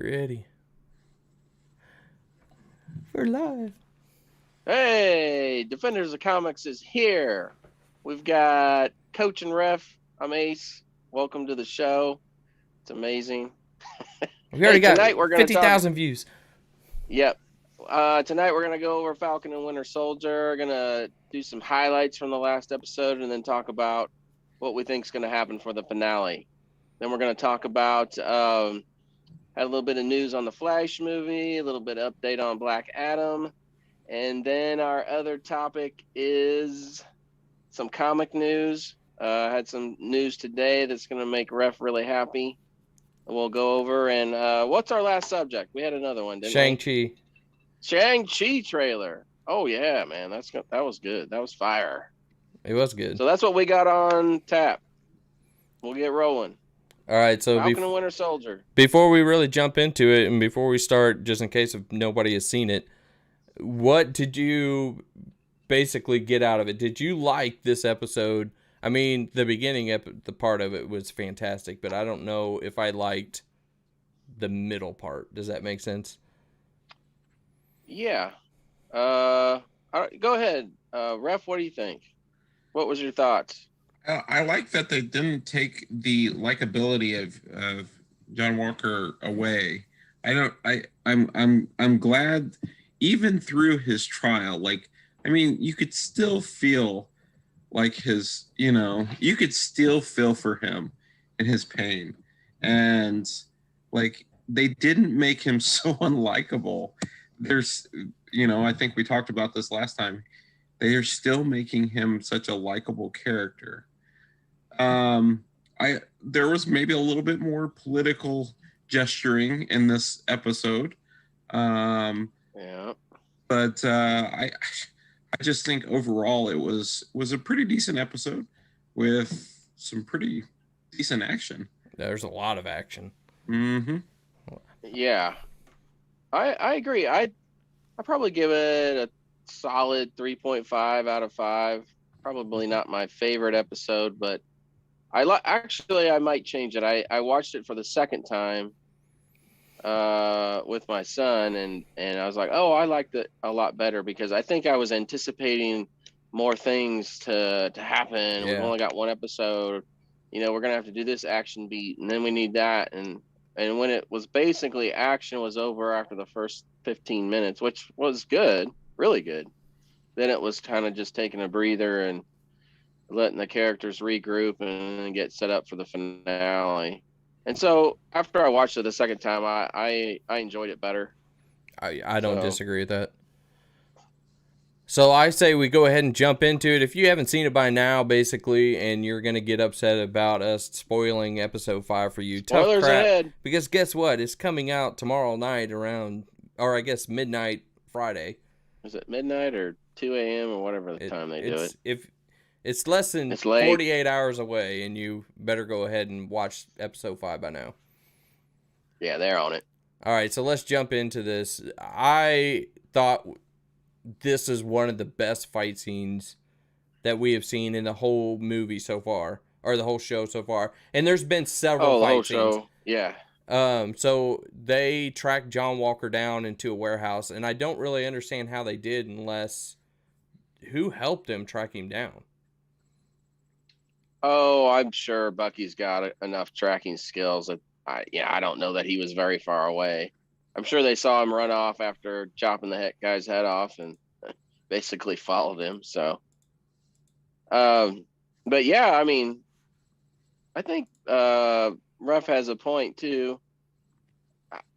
ready. We're live. Hey, Defenders of Comics is here. We've got Coach and Ref. I'm Ace. Welcome to the show. It's amazing. We Hey, already got tonight we're going to talk. 50,000 views. Yep. Tonight we're going to go over Falcon and Winter Soldier. We're going to do some highlights from the last episode and then talk about what we think is going to happen for the finale. Then we're going to talk about had a little bit of news on the Flash movie, a little bit of update on Black Adam. And then our other topic is some comic news. Had some news today that's going to make Ref really happy. We'll go over. And what's our last subject? We had another one, didn't we? Shang-Chi. Shang-Chi trailer. Oh, yeah, man. That was good. That was fire. It was good. So that's what we got on tap. We'll get rolling. All right, so Falcon and Winter Soldier. Before we really jump into it and before we start, just in case if nobody has seen it, what did you basically get out of it? Did you like this episode? I mean, the beginning, the part of it was fantastic, but I don't know if I liked the middle part. Does that make sense? Yeah. Go ahead. Ref, what do you think? What was your thoughts? I like that they didn't take the likability of John Walker away. I'm glad even through his trial, you could still feel like you could still feel for him and his pain. And they didn't make him so unlikable. I think we talked about this last time. They are still making him such a likable character. There was maybe a little bit more political gesturing in this episode. Yeah. But I just think overall it was a pretty decent episode with some pretty decent action. There's a lot of action. Mm-hmm. Yeah. I agree. I probably give it a solid 3.5 out of 5. Probably not my favorite episode, but I might change it. I watched it for the second time with my son, and I was like, oh, I liked it a lot better because I think I was anticipating more things to happen. Yeah. We've only got one episode. We're gonna have to do this action beat, and then we need that, and when it was basically action was over after the first 15 minutes, which was good, really good. Then it was kind of just taking a breather and letting the characters regroup and get set up for the finale. And so after I watched it the second time, I enjoyed it better. I don't disagree with that. So I say we go ahead and jump into it. If you haven't seen it by now, basically, and you're going to get upset about us spoiling episode 5 for you, Spoilers tough crap. ahead. Because guess what? It's coming out tomorrow night around, or I guess midnight Friday. Is it midnight or 2 a.m. or whatever the time they do it? If it's less than 48 hours away, and you better go ahead and watch episode 5 by now. Yeah, they're on it. All right, so let's jump into this. I thought this is one of the best fight scenes that we have seen in the whole movie so far, or the whole show so far. And there's been several fight scenes. Show. Yeah. So they tracked John Walker down into a warehouse, and I don't really understand how they did unless who helped him track him down. Oh, I'm sure Bucky's got enough tracking skills that I don't know that he was very far away. I'm sure they saw him run off after chopping the guy's head off and basically followed him. So, but yeah, I mean, I think Ruff has a point too.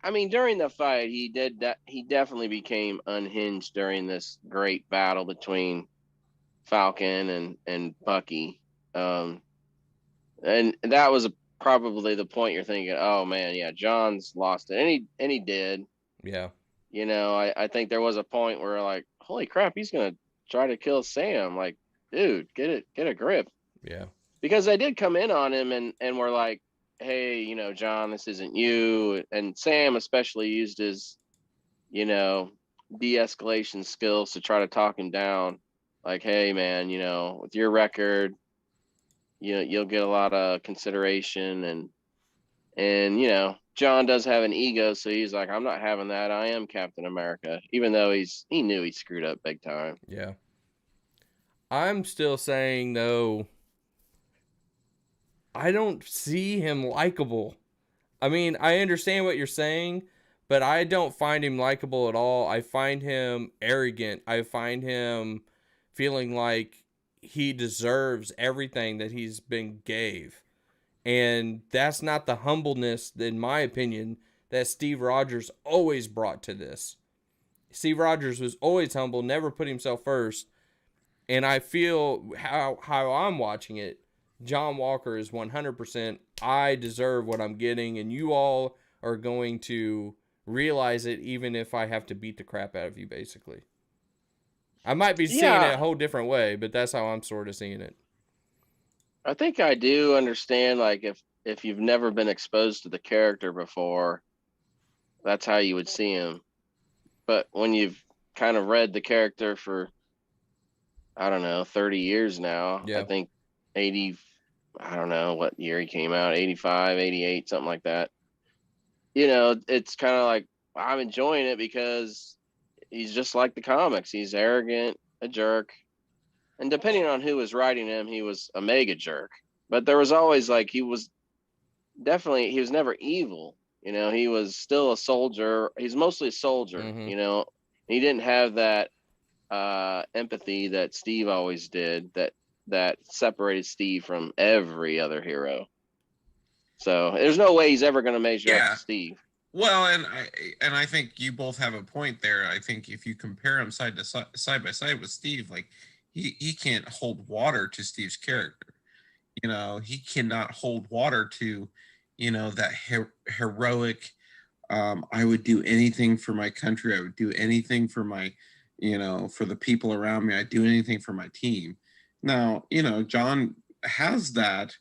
I mean, during the fight, he definitely became unhinged during this great battle between Falcon and Bucky. And that was probably the point you're thinking, oh man, yeah, John's lost it, and he did. Yeah. I think there was a point where like, holy crap, he's gonna try to kill Sam. Like, dude, get a grip. Yeah. Because they did come in on him and were like, hey, John, this isn't you. And Sam especially used his, de-escalation skills to try to talk him down. Like, hey man, with your record, you'll get a lot of consideration and John does have an ego, so he's like, I'm not having that. I am Captain America, even though he knew he screwed up big time. Yeah. I'm still saying though, I don't see him likable. I mean, I understand what you're saying, but I don't find him likable at all. I find him arrogant. I find him feeling like he deserves everything that he's been gave. And that's not the humbleness, in my opinion, that Steve Rogers always brought to this. Steve Rogers was always humble, never put himself first. And I feel how I'm watching it, John Walker is 100%. I deserve what I'm getting, and you all are going to realize it, even if I have to beat the crap out of you, basically. I might be seeing it a whole different way, but that's how I'm sort of seeing it. I think I do understand, like, if you've never been exposed to the character before, that's how you would see him. But when you've kind of read the character for, I don't know, 30 years now, Yeah. I think 80, I don't know what year he came out, 85, 88, something like that. You know, it's kind of like, I'm enjoying it because he's just like the comics. He's arrogant, a jerk. And depending on who was writing him, he was a mega jerk. But there was always like, he was never evil. You know, he was still a soldier. He's mostly a soldier, Mhm. you know. He didn't have that empathy that Steve always did, that separated Steve from every other hero. So there's no way he's ever going to measure up to Steve. Well, and I think you both have a point there. I think if you compare him side by side with Steve, like he can't hold water to Steve's character. You know, he cannot hold water to, you know, that heroic. I would do anything for my country. I would do anything for my, you know, for the people around me. I'd do anything for my team. Now, you know, John has that,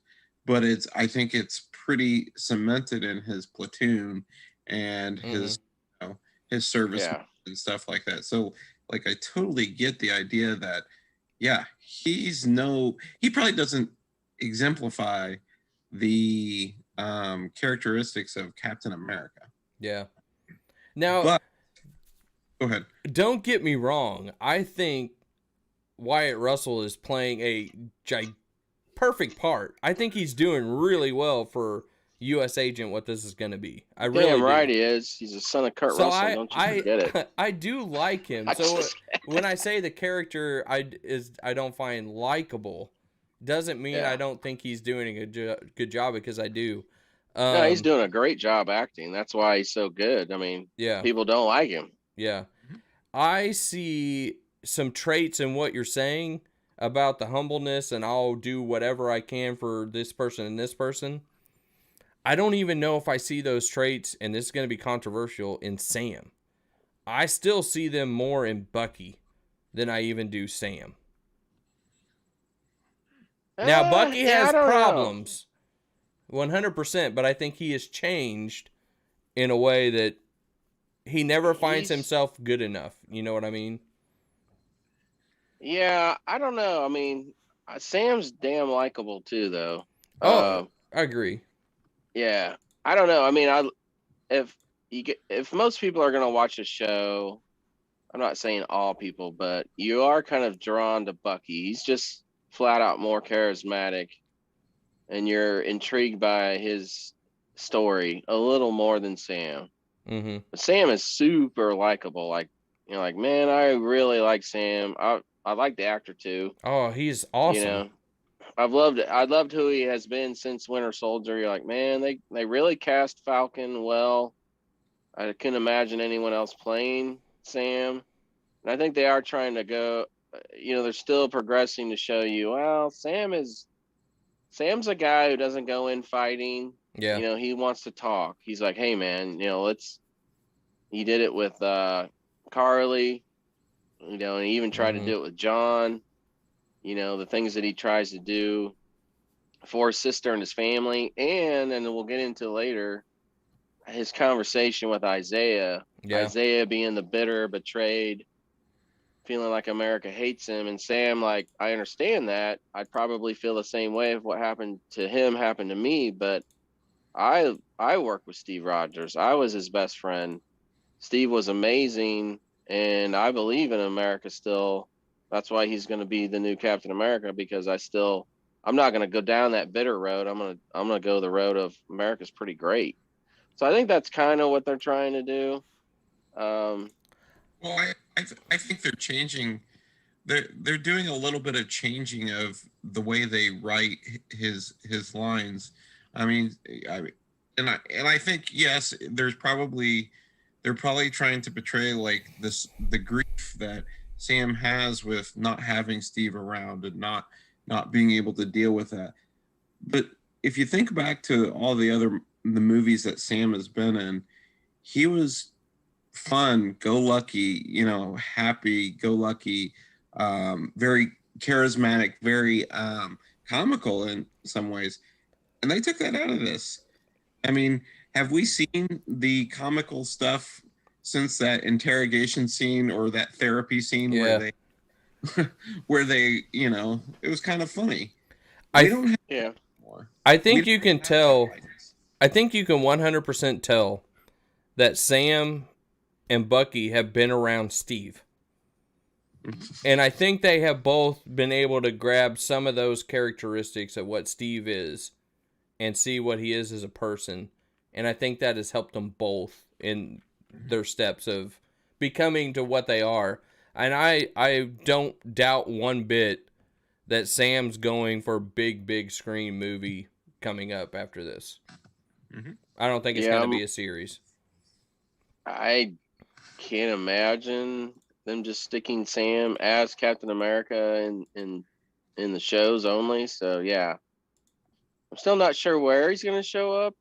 but I think it's pretty cemented in his platoon and his, you know, his service and stuff like that. So, like, I totally get the idea that, yeah, he probably doesn't exemplify the characteristics of Captain America. Yeah. Now, but go ahead. Don't get me wrong. I think Wyatt Russell is playing a perfect part. I think he's doing really well for U.S. Agent, what this is going to be. I really Damn right he is. He's a son of Kurt Russell. Don't you forget it. I do like him. So when I say the character I don't find likable, doesn't mean I don't think he's doing a good job, because I do. No, he's doing a great job acting. That's why he's so good. I mean, people don't like him. Yeah. I see some traits in what you're saying about the humbleness, and I'll do whatever I can for this person and this person. I don't even know if I see those traits, and this is going to be controversial, in Sam. I still see them more in Bucky than I even do Sam. Now, Bucky has problems, 100%, but I think he has changed in a way that he never finds himself good enough. You know what I mean? Yeah, I don't know. I mean, Sam's damn likable too, though. Oh, I agree. Yeah, I don't know. I mean, if most people are gonna watch a show, I'm not saying all people, but you are kind of drawn to Bucky. He's just flat out more charismatic, and you're intrigued by his story a little more than Sam. Mm-hmm. But Sam is super likable. Like, you know, like, man, I really like Sam. I like the actor too. Oh, he's awesome. You know, I loved who he has been since Winter Soldier. You're like, man, they really cast Falcon well. I couldn't imagine anyone else playing Sam. And I think they are trying to go, you know, they're still progressing to show you, well, Sam's a guy who doesn't go in fighting. Yeah. You know, he wants to talk. He's like, hey, man, you know, he did it with Carly, you know, and he even tried to do it with John. You know, the things that he tries to do for his sister and his family. And we'll get into later, his conversation with Isaiah. Yeah. Isaiah being the bitter, betrayed, feeling like America hates him. And Sam, like, I understand that. I'd probably feel the same way if what happened to him happened to me, but I worked with Steve Rogers. I was his best friend. Steve was amazing, and I believe in America still. That's why he's going to be the new Captain America, because I'm not going to go down that bitter road. I'm going to go the road of America's pretty great. So I think that's kind of what they're trying to do. Well, I think they're changing. They're doing a little bit of changing of the way they write his lines. I mean, I think yes, they're probably trying to portray like the grief that Sam has with not having Steve around and not being able to deal with that. But if you think back to all the movies that Sam has been in, he was fun, go lucky, happy, go lucky, very charismatic, very comical in some ways. And they took that out of this. I mean, have we seen the comical stuff since that interrogation scene or that therapy scene where they, it was kind of funny. We don't have more. I think you can tell. I think you can 100% tell that Sam and Bucky have been around Steve. And I think they have both been able to grab some of those characteristics of what Steve is and see what he is as a person. And I think that has helped them both in their steps of becoming to what they are. And I don't doubt one bit that Sam's going for a big screen movie coming up after this. Mm-hmm. I don't think it's going to be a series. I can't imagine them just sticking Sam as Captain America in the shows only. So yeah, I'm still not sure where he's going to show up,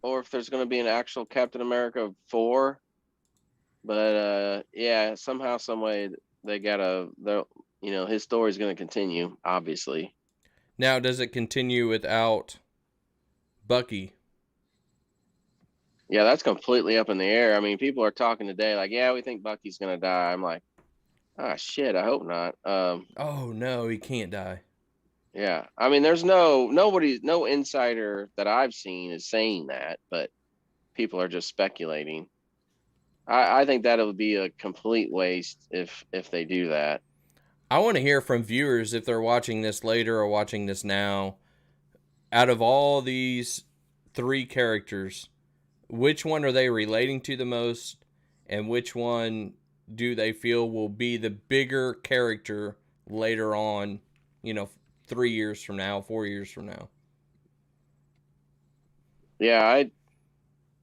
or if there's going to be an actual Captain America 4. But yeah, somehow, some way, they gotta. His story's going to continue, obviously. Now, does it continue without Bucky? Yeah, that's completely up in the air. I mean, people are talking today like, yeah, we think Bucky's going to die. I'm like, shit, I hope not. Oh, no, he can't die. Yeah. I mean, there's no insider that I've seen is saying that, but people are just speculating. I think that it would be a complete waste if they do that. I want to hear from viewers if they're watching this later or watching this now. Out of all these 3 characters, which one are they relating to the most, and which one do they feel will be the bigger character later on, 3 years from now, 4 years from now? Yeah,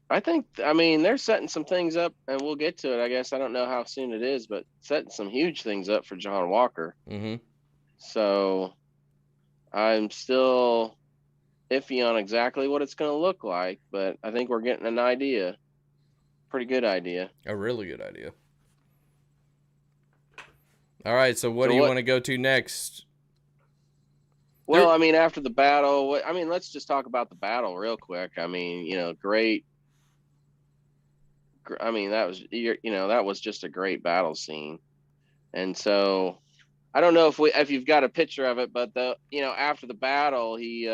I think, they're setting some things up, and we'll get to it, I guess. I don't know how soon it is, but setting some huge things up for John Walker. Mm-hmm. So I'm still iffy on exactly what it's going to look like, but I think we're getting an idea. Pretty good idea. A really good idea. All right, so what do you want to go to next? Well, after the battle, let's just talk about the battle real quick. Great. That was just a great battle scene. And so I don't know if you've got a picture of it, but after the battle, he,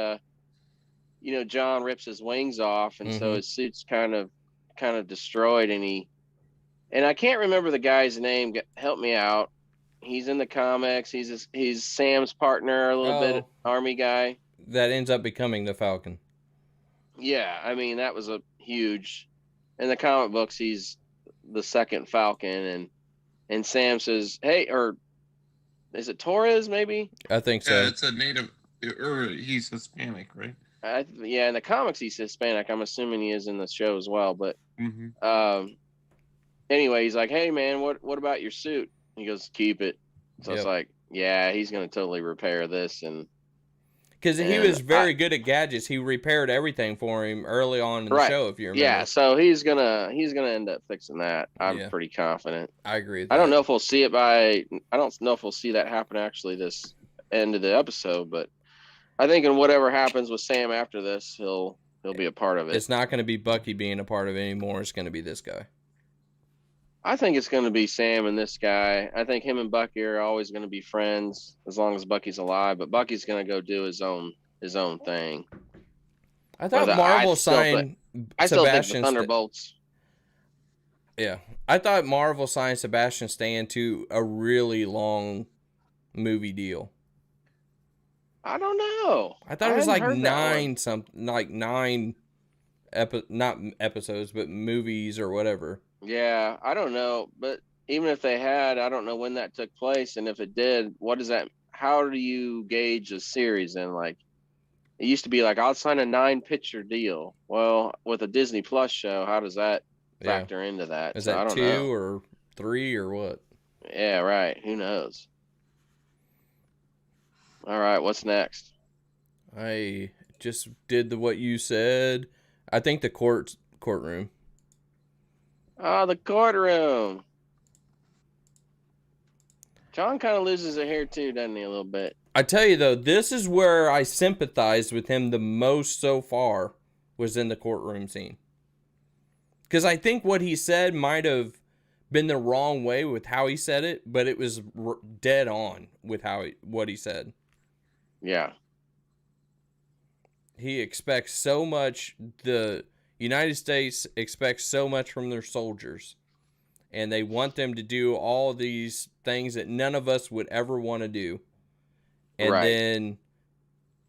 John rips his wings off, and so his suit's kind of destroyed, and I can't remember the guy's name. Help me out. He's in the comics. He's Sam's partner, a little bit, army guy. That ends up becoming the Falcon. Yeah, that was a huge. In the comic books, he's the second Falcon, and Sam says, "Hey," or is it Torres? Maybe. I think so. It's a native, or he's Hispanic, right? Yeah, in the comics he's Hispanic. I'm assuming he is in the show as well. But anyway, he's like, "Hey man, what about your suit?" He goes, "Keep it." So it's like, yeah, he's gonna totally repair this, and because he was very good at gadgets. He repaired everything for him early on in the show, if you remember. Yeah, so he's gonna end up fixing that. I'm pretty confident. I agree with that. I don't know if we'll see it I don't know if we'll see that happen actually this end of the episode, but I think in whatever happens with Sam after this, he'll be a part of it. It's not going to be Bucky being a part of it anymore. It's going to be this guy. I think it's going to be Sam and this guy. I think him and Bucky are always going to be friends as long as Bucky's alive, but Bucky's going to go do his own thing. I thought Marvel signed I still think the Sebastian. Thunderbolts. Yeah, I thought Marvel signed Sebastian Stan to a really long movie deal. I don't know. I thought it was like nine not episodes, but movies or whatever. Yeah, I don't know, but even if they had, I don't know when that took place, and if it did, what is that? How do you gauge a series? And like, it used to be like, I'll sign a 9-picture deal. Well, with a Disney Plus show, how does that factor into that? Is So that I don't 2 know. or 3 or what? Yeah, right. Who knows? All right, what's next? I just did what you said. I think the courtroom. Oh, the courtroom. John kind of loses it here too, doesn't he? A little bit. I tell you though, this is where I sympathized with him the most so far, was in the courtroom scene. Because I think what he said might have been the wrong way with how he said it, but it was dead on with what he said. Yeah. He expects so much. The United States expects so much from their soldiers, and they want them to do all these things that none of us would ever want to do. And Right. then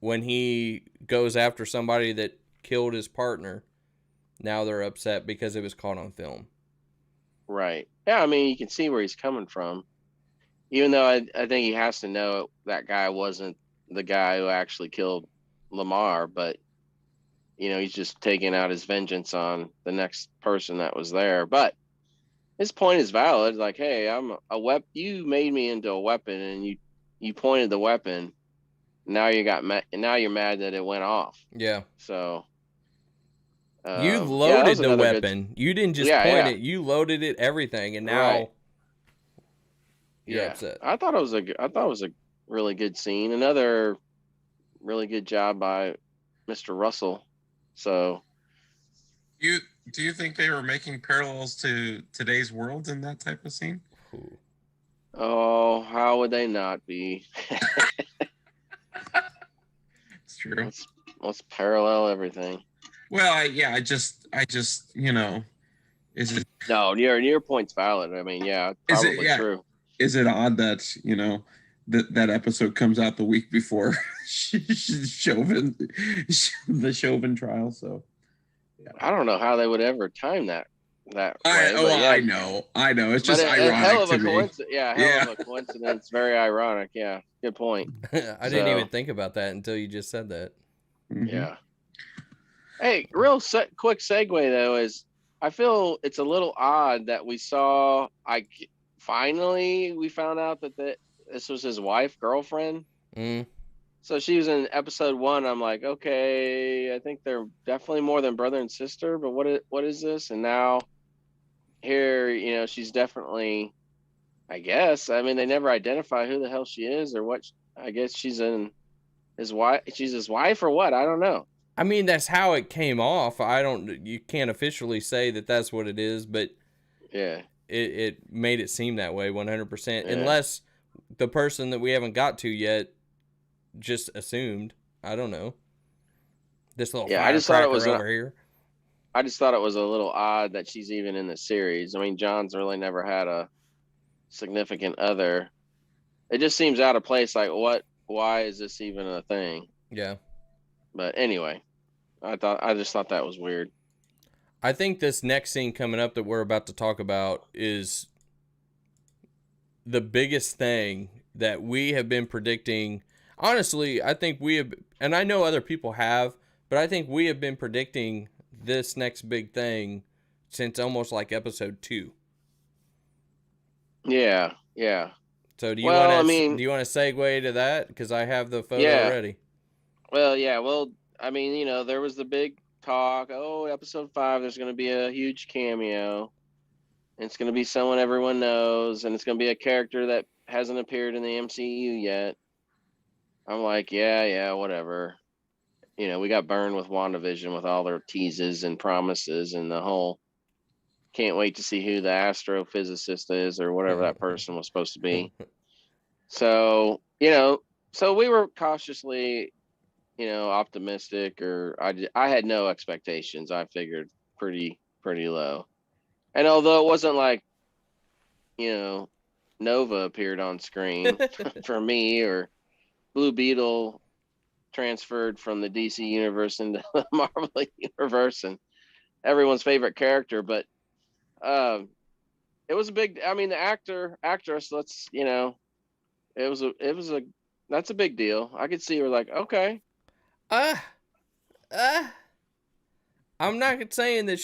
when he goes after somebody that killed his partner, now they're upset because it was caught on film. Right. Yeah, I mean, you can see where he's coming from. Even though I think he has to know that guy wasn't the guy who actually killed Lamar, but he's just taking out his vengeance on the next person that was there. But his point is valid. Like, hey, I'm a weapon. You made me into a weapon, and you pointed the weapon. Now you got now you're mad that it went off. Yeah. So you loaded the weapon. You didn't just point it. You loaded it, everything, and now you're upset. I thought it was a really good scene. Another really good job by Mr. Russell. So, do you think they were making parallels to today's world in that type of scene? Ooh. Oh, how would they not be? It's true. Let's parallel everything. Well, I just, is it? No, your point's valid. I mean, yeah, probably true. Is it odd that that episode comes out the week before the Chauvin trial? So, yeah. I don't know how they would ever time that. I know. It's just ironic hell of to a me. Hell of a coincidence. Very ironic. Yeah, good point. I didn't even think about that until you just said that. Mm-hmm. Yeah. Hey, quick segue though is I feel it's a little odd that we saw. Finally we found out that this was his girlfriend. Mm. So she was in episode 1. I'm like, okay, I think they're definitely more than brother and sister. But what is this? And now here, she's definitely. I guess. I mean, they never identify who the hell she is or what. I guess she's his wife. She's his wife or what? I don't know. I mean, that's how it came off. You can't officially say that that's what it is, but yeah, it made it seem that way 100%. Yeah. Unless the person that we haven't got to yet just assumed. I don't know. This little firecracker over here. I just thought it was a little odd that she's even in the series. I mean, John's really never had a significant other. It just seems out of place. Like, why is this even a thing? Yeah. But anyway, I just thought that was weird. I think this next scene coming up that we're about to talk about is the biggest thing that we have been predicting. Honestly, I think we have, and I know other people have, but I think we have been predicting this next big thing since almost like episode 2. Yeah. So do you want to segue to that? Because I have the photo ready. Well, yeah. Well, I mean, there was the big talk. Oh, episode 5, there's going to be a huge cameo. And it's going to be someone everyone knows, and it's going to be a character that hasn't appeared in the MCU yet. I'm like, yeah, whatever. We got burned with WandaVision with all their teases and promises and the whole can't wait to see who the astrophysicist is or whatever that person was supposed to be. So, so we were cautiously, optimistic, or I had no expectations. I figured pretty low. And although it wasn't like, Nova appeared on screen for me, or Blue Beetle transferred from the DC universe into the Marvel universe, and everyone's favorite character, but it was a big. I mean, the actress. That's a big deal. I could see her like, okay, Uh, uh, I'm not saying that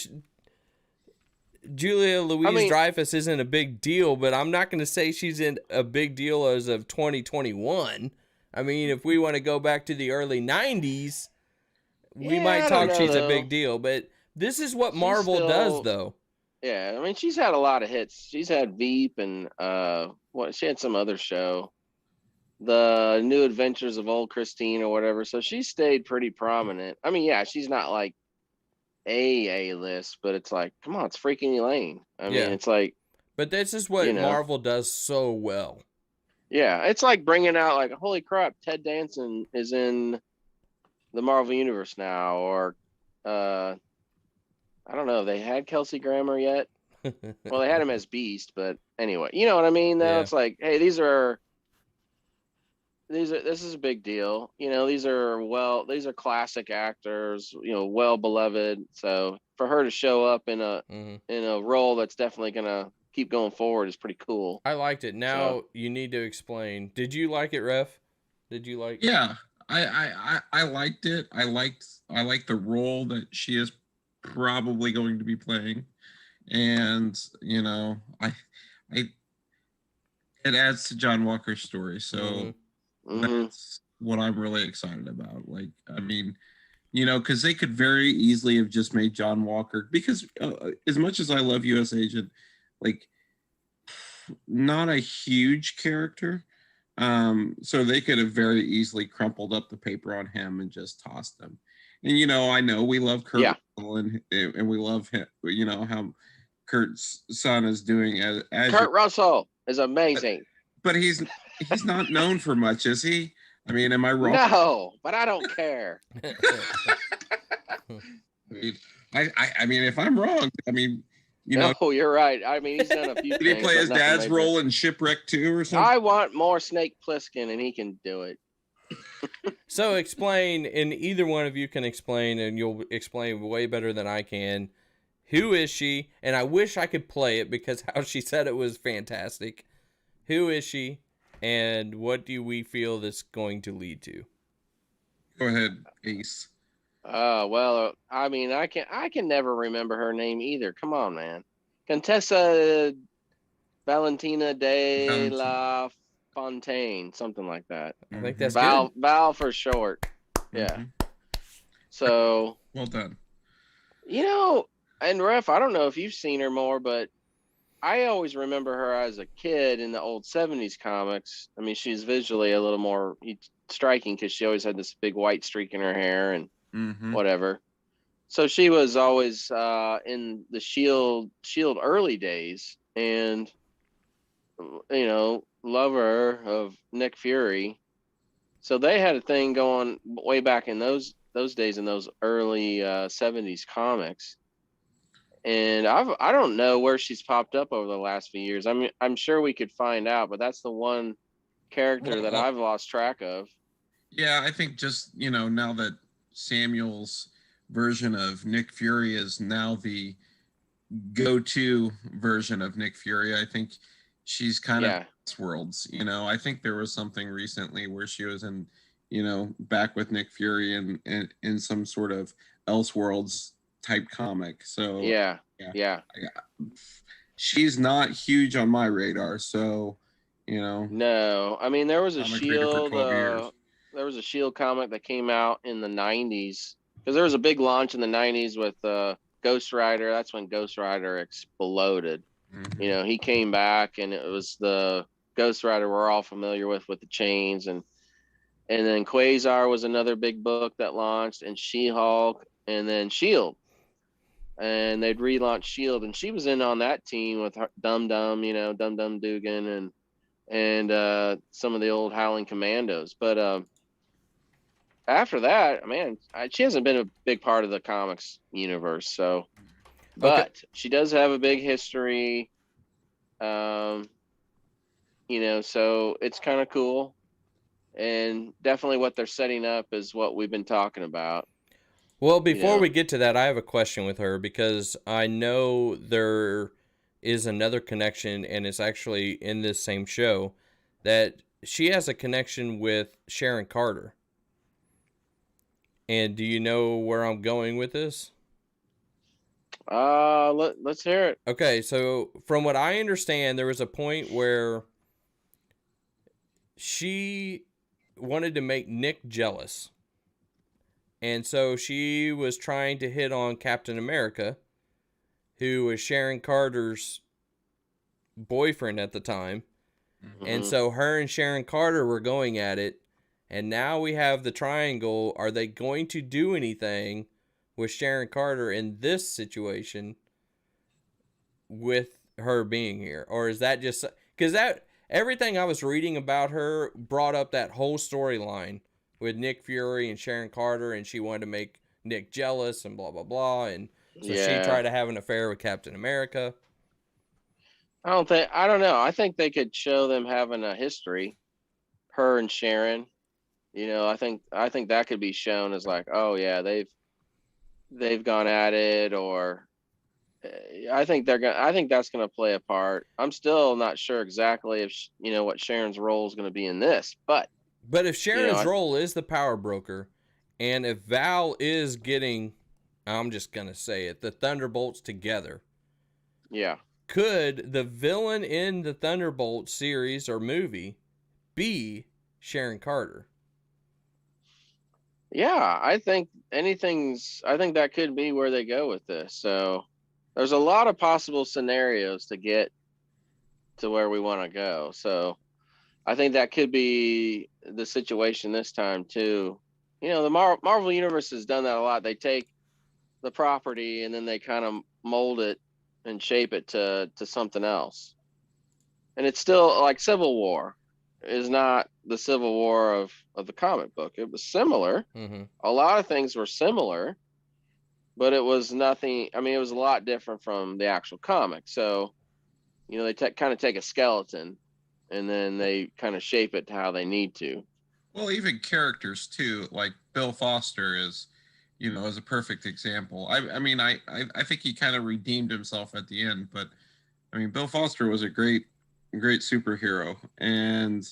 Julia I mean, Louise-Dreyfus isn't a big deal, but I'm not going to say she's in a big deal as of 2021. I mean, if we want to go back to the early 90s, we might I don't talk know she's a though. big deal, but this is what She's Marvel does, still, though. yeah. I mean, she's had a lot of hits. She's had Veep and she had some other show, The New Adventures of Old Christine or whatever. So she stayed pretty prominent. I mean, yeah, she's not like A list, but it's like, come on, it's freaking Elaine. I mean, Yeah. it's like, But this is what Marvel does so well. yeah, it's like bringing out like, holy crap, Ted Danson is in the Marvel universe now, or I don't know, they had Kelsey Grammer yet. Well, they had him as Beast, but anyway, you know what I mean? Though it's like, hey, this is a big deal. These are classic actors, well beloved. So for her to show up in a role that's definitely gonna keep going forward is pretty cool. I liked it. Now you need to explain. Did you like it, Ref? Did you like? Yeah, I liked it. I liked the role that she is probably going to be playing, and I it adds to John Walker's story. So that's what I'm really excited about. Like, I mean, because they could very easily have just made John Walker, because as much as I love U.S. Agent, like, not a huge character. So they could have very easily crumpled up the paper on him and just tossed him. And I know we love Kurt Russell, and we love him. How Kurt's son is doing as Kurt Russell is amazing. But he's not known for much, is he? I mean, am I wrong? No, but I don't care. I mean, if I'm wrong, I mean, no, you're right. I mean, he's done a few. Did he play his dad's role in Shipwreck 2 or something? I want more Snake Plissken, and he can do it. So explain, and either one of you can explain, and you'll explain way better than I can. Who is she? And I wish I could play it, because how she said it was fantastic. Who is she? And what do we feel this going to lead to? Go ahead, Ace. Well, I mean, I can never remember her name either. Come on, man. Contessa Valentina de la Fontaine, something like that. I think that's Val. good. Val for short. Yeah. So. Well done. And Ref, I don't know if you've seen her more, but I always remember her as a kid in the old 70s comics. I mean, she's visually a little more striking because she always had this big white streak in her hair and whatever. So she was always in the Shield early days, and lover of Nick Fury. So they had a thing going way back in those days, in those early 70s comics. And I don't know where she's popped up over the last few years. I mean, I'm sure we could find out, but that's the one character that I've lost track of. Yeah, I think just, now that Samuel's version of Nick Fury is now the go-to version of Nick Fury, I think she's kind of worlds. I think there was something recently where she was in, back with Nick Fury and in some sort of Elseworlds type comic. So yeah. She's not huge on my radar, so no, I mean, there was a Shield there was a Shield comic that came out in the 90s, because there was a big launch in the 90s with Ghost Rider. That's when Ghost Rider exploded. He came back, and it was the Ghost Rider we're all familiar with the chains, and then Quasar was another big book that launched, and She-Hulk, and then Shield. And they'd relaunch Shield, and she was in on that team with Dum Dum Dugan, and some of the old Howling Commandos. But after that, man, she hasn't been a big part of the comics universe. So, Okay. but she does have a big history. Um, so it's kind of cool, and definitely what they're setting up is what we've been talking about. Well, before we get to that, I have a question with her because I know there is another connection, and it's actually in this same show, that she has a connection with Sharon Carter. And do you know where I'm going with this? Let's hear it. Okay, so from what I understand, there was a point where she wanted to make Nick jealous. And so she was trying to hit on Captain America, who was Sharon Carter's boyfriend at the time. And so her and Sharon Carter were going at it. And now we have the triangle. Are they going to do anything with Sharon Carter in this situation with her being here? Or is that just because that everything I was reading about her brought up that whole storyline with Nick Fury and Sharon Carter, and she wanted to make Nick jealous and blah blah blah, and so she tried to have an affair with Captain America. I don't know. I think they could show them having a history, her and Sharon. I think that could be shown as like, oh yeah, they've gone at it, or I think that's gonna play a part. I'm still not sure exactly if what Sharon's role is gonna be in this, but if Sharon's role is the power broker, and if Val is getting, I'm just gonna say it, the Thunderbolts together. Yeah. Could the villain in the Thunderbolt series or movie be Sharon Carter? Yeah, I think that could be where they go with this. So there's a lot of possible scenarios to get to where we want to go. So I think that could be the situation this time too. The Marvel Universe has done that a lot. They take the property and then they kind of mold it and shape it to something else. And it's still like Civil War is not the Civil War of the comic book. It was similar. Mm-hmm. A lot of things were similar, but it was nothing. I mean, it was a lot different from the actual comic. So, they kind of take a skeleton and then they kind of shape it to how they need to. Well, even characters too, like Bill Foster is a perfect example. I mean, I think he kind of redeemed himself at the end, but I mean, Bill Foster was a great superhero, and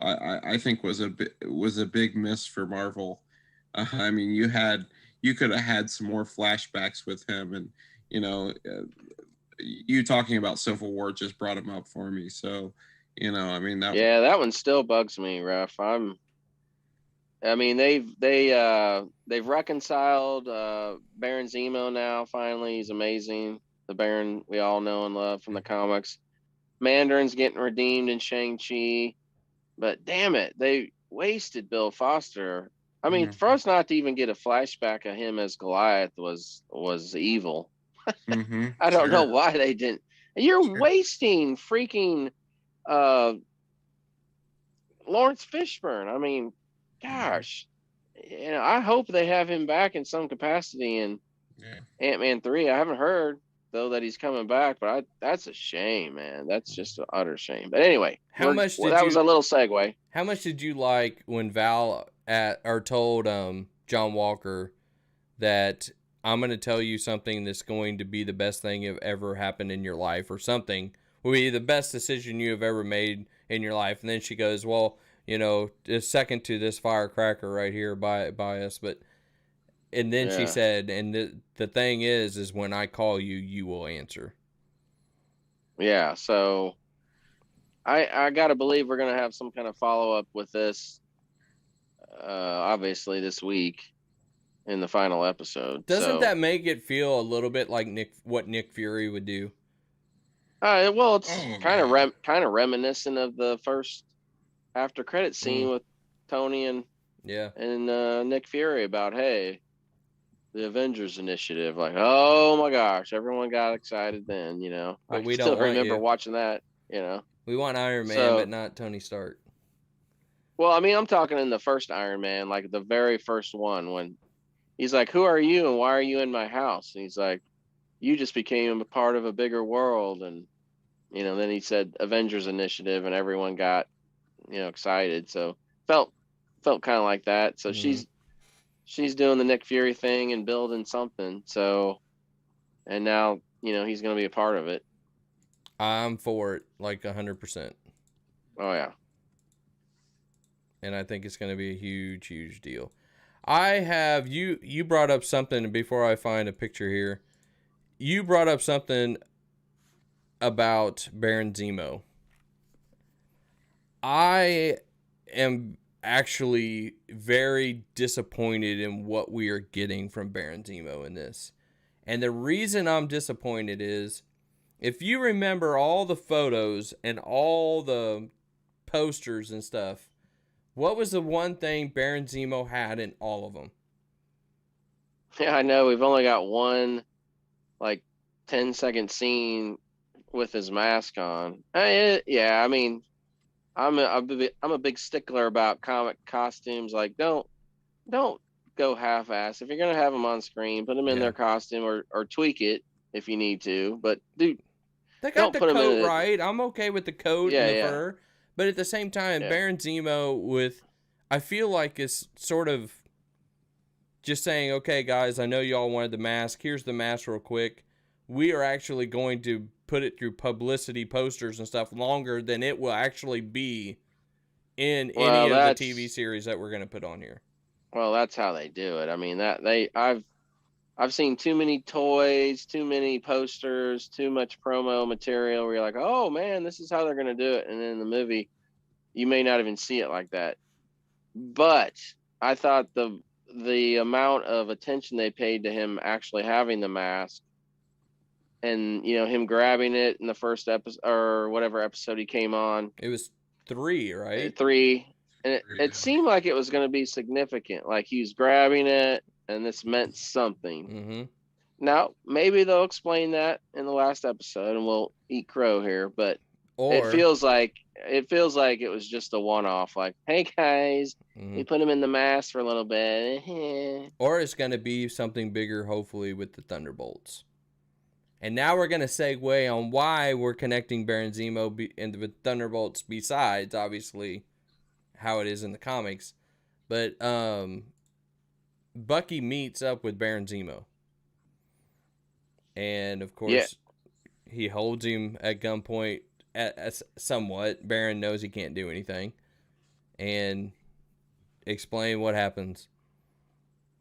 I think was a big miss for Marvel. I mean, you could have had some more flashbacks with him, and you talking about Civil War just brought him up for me. So, I mean that one still bugs me, Ref. I mean, they've reconciled Baron Zemo now. Finally, he's amazing. The Baron we all know and love from the comics. Mandarin's getting redeemed in Shang-Chi, but damn it, they wasted Bill Foster. I mean, for us not to even get a flashback of him as Goliath was evil. I don't know why they didn't. You're wasting freaking Lawrence Fishburne. I mean, gosh, I hope they have him back in some capacity in Ant-Man 3. I haven't heard though that he's coming back, but that's a shame, man. That's just an utter shame. But anyway, that was a little segue. How much did you like when Val told John Walker that I'm going to tell you something that's going to be the best thing that ever happened in your life, or something will be the best decision you have ever made in your life? And then she goes, well, it's second to this firecracker right here by us, but and then she said, and the thing is when I call you, you will answer. Yeah, so I got to believe we're going to have some kind of follow-up with this, obviously, this week in the final episode. Doesn't that make it feel a little bit like what Nick Fury would do? Well, it's kind of reminiscent of the first after credit scene with Tony and Nick Fury about, hey, the Avengers Initiative. Like, oh my gosh, everyone got excited then, But I still remember watching that, We want Iron Man, but not Tony Stark. Well, I mean, I'm talking in the first Iron Man, like the very first one, when he's like, "Who are you and why are you in my house?" And he's like, "You just became a part of a bigger world." And then he said Avengers Initiative, and everyone got excited. So felt felt kind of like that. So Mm-hmm. she's doing the Nick Fury thing and building something. So and now he's going to be a part of it. I'm for it, like 100%. Oh yeah. And I think it's going to be a huge, huge deal. I have you brought up something before I find a picture here. You brought up something about Baron Zemo. I am actually very disappointed in what we are getting from Baron Zemo in this. And the reason I'm disappointed is if you remember all the photos and all the posters and stuff, what was the one thing Baron Zemo had in all of them? Yeah, I know. We've only got one like 10-second scene with his mask on. Yeah, I mean, I'm a big stickler about comic costumes. Like, don't go half-ass. If you're gonna have them on screen, put them in Yeah. their costume or tweak it if you need to. But dude, They got don't the put them in coat it. right. I'm okay with the coat and Yeah, the yeah, fur. But at the same time, yeah. Baron Zemo I feel like is sort of just saying, okay, guys, I know y'all wanted the mask. Here's the mask real quick. We are actually going to put it through publicity posters and stuff longer than it will actually be in any Well, of the TV series that we're going to put on here. well, that's how they do it. I mean, I've seen too many toys, too many posters, too much promo material where you're like, oh man, this is how they're gonna do it, and then in the movie, you may not even see it like that. But I thought the amount of attention they paid to him actually having the mask, and him grabbing it in the first episode or whatever episode he came on, It was 3, right? 3, and it Yeah. seemed like it was going to be significant. Like he was grabbing it, and this meant something. Mm-hmm. Now, maybe they'll explain that in the last episode, and we'll eat crow here. But it Or, feels like it was just a one-off. Like, hey guys, we put him in the mask for a little bit. or it's going to be something bigger, hopefully, with the Thunderbolts. And now we're going to segue on why we're connecting Baron Zemo and with Thunderbolts besides, obviously, how it is in the comics. But Bucky meets up with Baron Zemo. And, of course, he holds him at gunpoint somewhat. Baron knows he can't do anything. And explain what happens.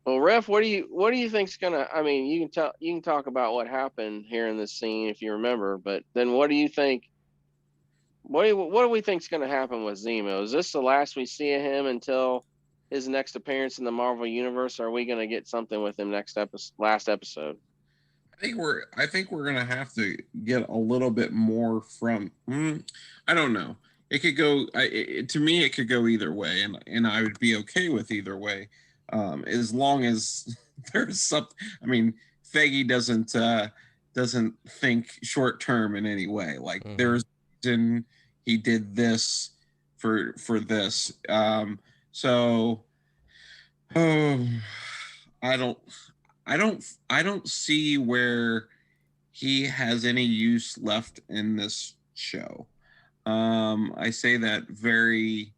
Well, Ref, what do you think's gonna? I mean, you can talk about what happened here in this scene if you remember, but then what do you think? What do we think's gonna happen with Zemo? Is this the last we see of him until his next appearance in the Marvel Universe? Or are we gonna get something with him last episode? I think we're gonna have to get a little bit more from. I don't know. It could go. To me, it could go either way, and I would be okay with either way, as long as there's something. I mean, Feige doesn't think short term in any way. Like there's reason he did this for this. So, oh, I don't. I don't see where he has any use left in this show. I say that very,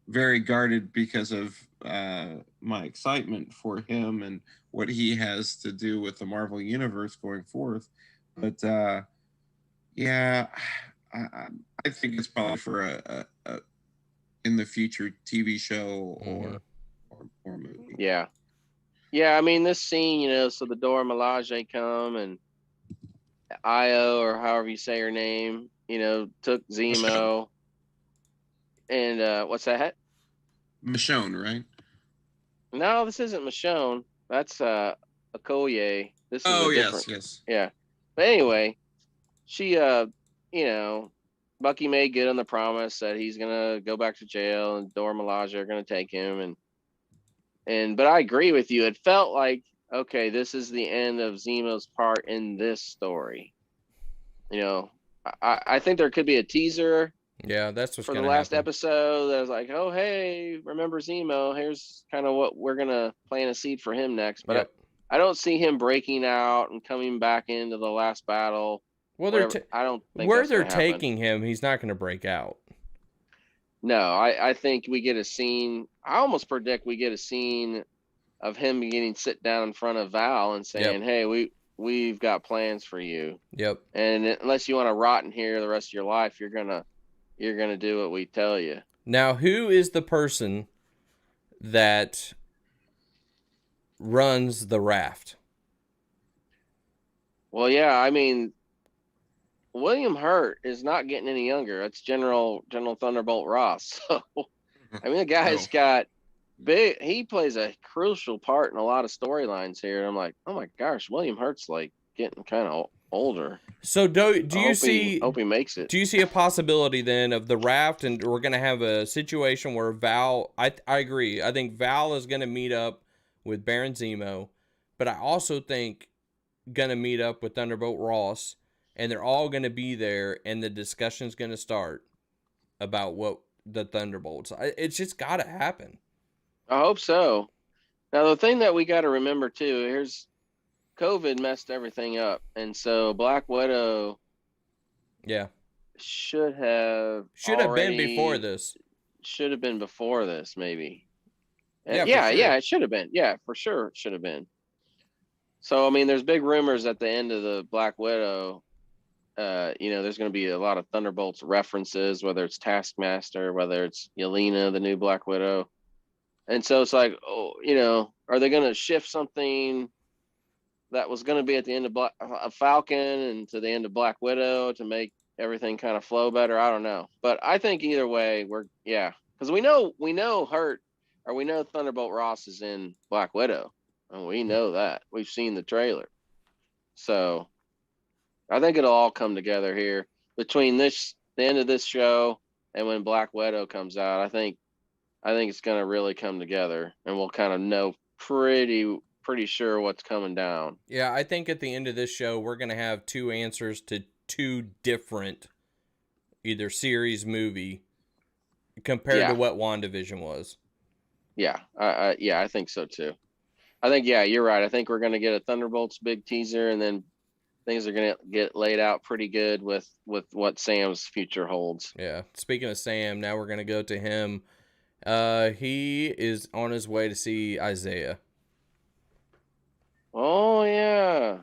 very guarded because of my excitement for him and what he has to do with the Marvel Universe going forth. But yeah, I think it's probably for a in the future TV show or movie. Yeah. Yeah, I mean this scene, so the Dora Milaje come and Io or however you say her name, took Zemo and what's that? Michonne, right? No, this isn't Michonne. That's Okoye. This is Oh a different. yes. Yeah. But anyway, she Bucky made good on the promise that he's gonna go back to jail and Dora Milaje are gonna take him but I agree with you. It felt like, okay, this is the end of Zemo's part in this story. I think there could be a teaser Yeah, that's what's for the gonna last happen. episode. I was like, oh hey, remember Zemo? Here's kind of what we're gonna plant a seed for him next. But Yep. I don't see him breaking out and coming back into the last battle. Well, Whatever. I don't think where that's they're gonna happen. taking him, he's not gonna break out. No, I think we get a scene. I almost predict we get a scene of him getting sit down in front of Val and saying, Yep. hey, we've got plans for you. Yep. And unless you want to rot in here the rest of your life, you're gonna do what we tell you. Now, who is the person that runs the raft? Well, yeah, I mean, William Hurt is not getting any younger. That's General Thunderbolt Ross. So, I mean, the guy's got big. He plays a crucial part in a lot of storylines here. And I'm like, oh my gosh, William Hurt's like getting kind of older. So do you see? Hope he makes it. Do you see a possibility then of the raft, and we're gonna have a situation where Val? I agree. I think Val is gonna meet up with Baron Zemo, but I also think gonna meet up with Thunderbolt Ross, and they're all gonna be there, and the discussion's gonna start about what the Thunderbolts. It's just gotta happen. I hope so. Now, the thing that we got to remember too, here's COVID messed everything up, and so Black Widow, yeah, should have been before this. Should have been before this, maybe. Yeah, yeah, it should have been. Yeah, for sure, it should have been. So, I mean, there's big rumors at the end of the Black Widow. There's going to be a lot of Thunderbolts references, whether it's Taskmaster, whether it's Yelena, the new Black Widow. And so it's like, are they going to shift something that was going to be at the end of Falcon and to the end of Black Widow to make everything kind of flow better? I don't know. But I think either way, because we know Thunderbolt Ross is in Black Widow. And we know that. We've seen the trailer. So I think it'll all come together here between the end of this show and when Black Widow comes out. I think it's going to really come together, and we'll kind of know pretty sure what's coming down. Yeah, I think at the end of this show, we're going to have two answers to two different either series, movie, compared to what WandaVision was. Yeah, I think so too. I think, yeah, you're right. I think we're going to get a Thunderbolts big teaser, and then things are going to get laid out pretty good with what Sam's future holds. Yeah. Speaking of Sam, now we're going to go to him. He is on his way to see Isaiah. Oh, yeah.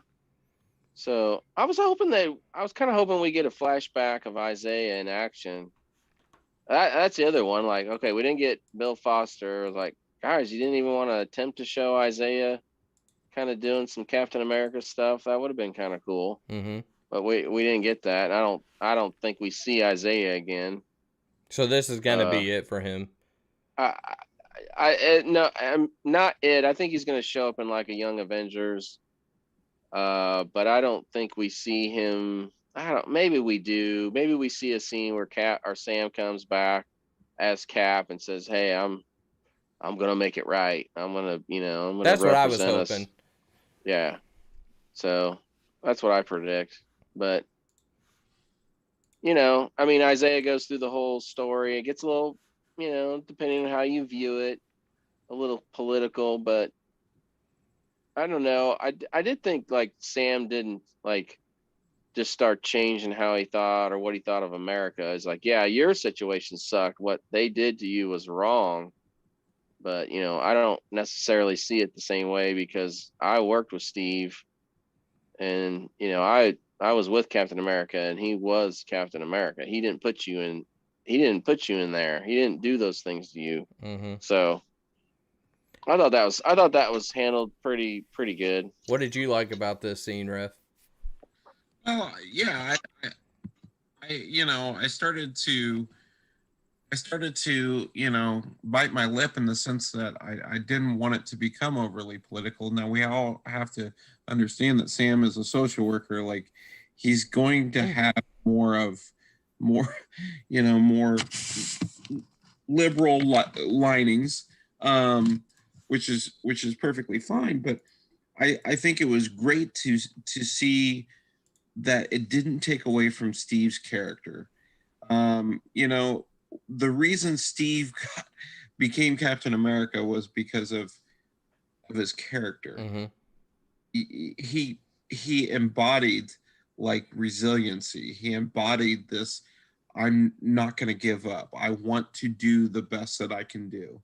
So I was kind of hoping we get a flashback of Isaiah in action. That's the other one. Like, okay, we didn't get Bill Foster. Like, guys, you didn't even want to attempt to show Isaiah kind of doing some Captain America stuff. That would have been kind of cool. Mm-hmm. But we didn't get that. I don't think we see Isaiah again. So this is gonna be it for him. No, I'm not it. I think he's gonna show up in like a Young Avengers. But I don't think we see him. Maybe we do. Maybe we see a scene where Sam comes back as Cap and says, "Hey, I'm gonna make it right. I'm gonna That's what I was represent us." hoping. Yeah. So that's what I predict. But I mean, Isaiah goes through the whole story. It gets a little, depending on how you view it, a little political, but I don't know. I did think like Sam didn't like just start changing how he thought or what he thought of America. It's like, yeah, your situation sucked. What they did to you was wrong. But, I don't necessarily see it the same way because I worked with Steve and, I was with Captain America and he was Captain America. He didn't put you in there. He didn't do those things to you. Mm-hmm. So I thought that was handled pretty good. What did you like about this scene, Ref? Well, yeah, I started to bite my lip in the sense that I didn't want it to become overly political. Now we all have to understand that Sam is a social worker. Like he's going to have more liberal linings, which is perfectly fine. But I think it was great to see that it didn't take away from Steve's character. You know, the reason Steve became Captain America was because of his character. Mm-hmm. He embodied like resiliency. He embodied this. I'm not going to give up. I want to do the best that I can do,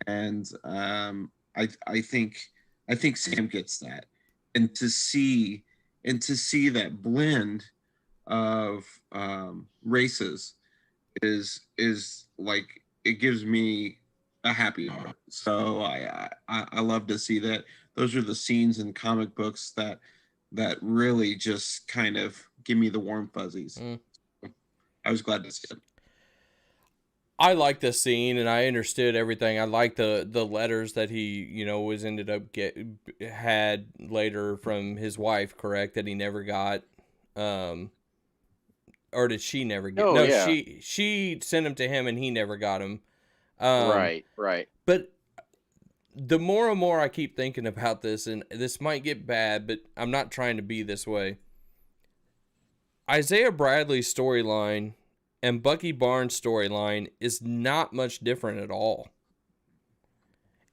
and I think Sam gets that, and to see that blend of races is like, it gives me a happy heart. So I love to see that. Those are the scenes in comic books that really just kind of give me the warm fuzzies. I was glad to see it. I like this scene, and I understood everything. I like the letters that he, was ended up had later from his wife, correct? That he never got, or did she never get? Oh, No, yeah. she sent him to him, and he never got him. Right. But the more and more I keep thinking about this, and this might get bad, but I'm not trying to be this way. Isaiah Bradley's storyline and Bucky Barnes' storyline is not much different at all.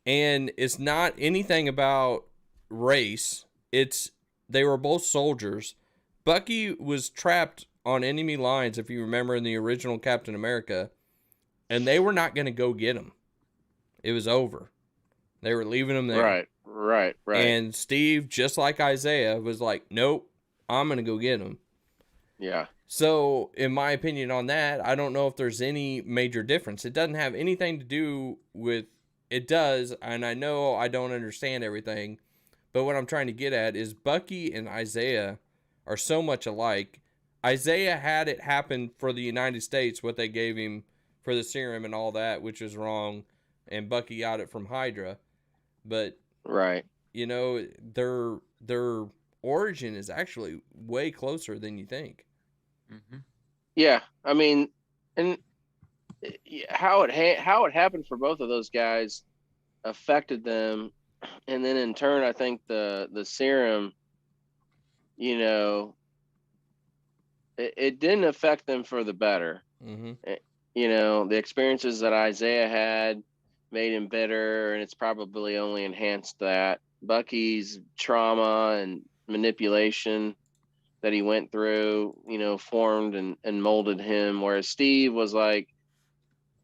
And it's not anything about race. They were both soldiers. Bucky was trapped on enemy lines, if you remember, in the original Captain America, and they were not going to go get him. It was over. They were leaving him there. Right. And Steve, just like Isaiah, was like, nope, I'm going to go get him. Yeah. So, in my opinion on that, I don't know if there's any major difference. It doesn't have anything to do with... It does, and I know I don't understand everything, but what I'm trying to get at is Bucky and Isaiah are so much alike. Isaiah had it happen for the United States, what they gave him for the serum and all that, which was wrong, and Bucky got it from Hydra. But, right, their origin is actually way closer than you think. Mm-hmm. Yeah, I mean, and how it happened for both of those guys affected them, and then in turn, I think the serum, it didn't affect them for the better. Mm-hmm. The experiences that Isaiah had made him bitter, and it's probably only enhanced that. Bucky's trauma and manipulation that he went through, formed and molded him, whereas Steve was like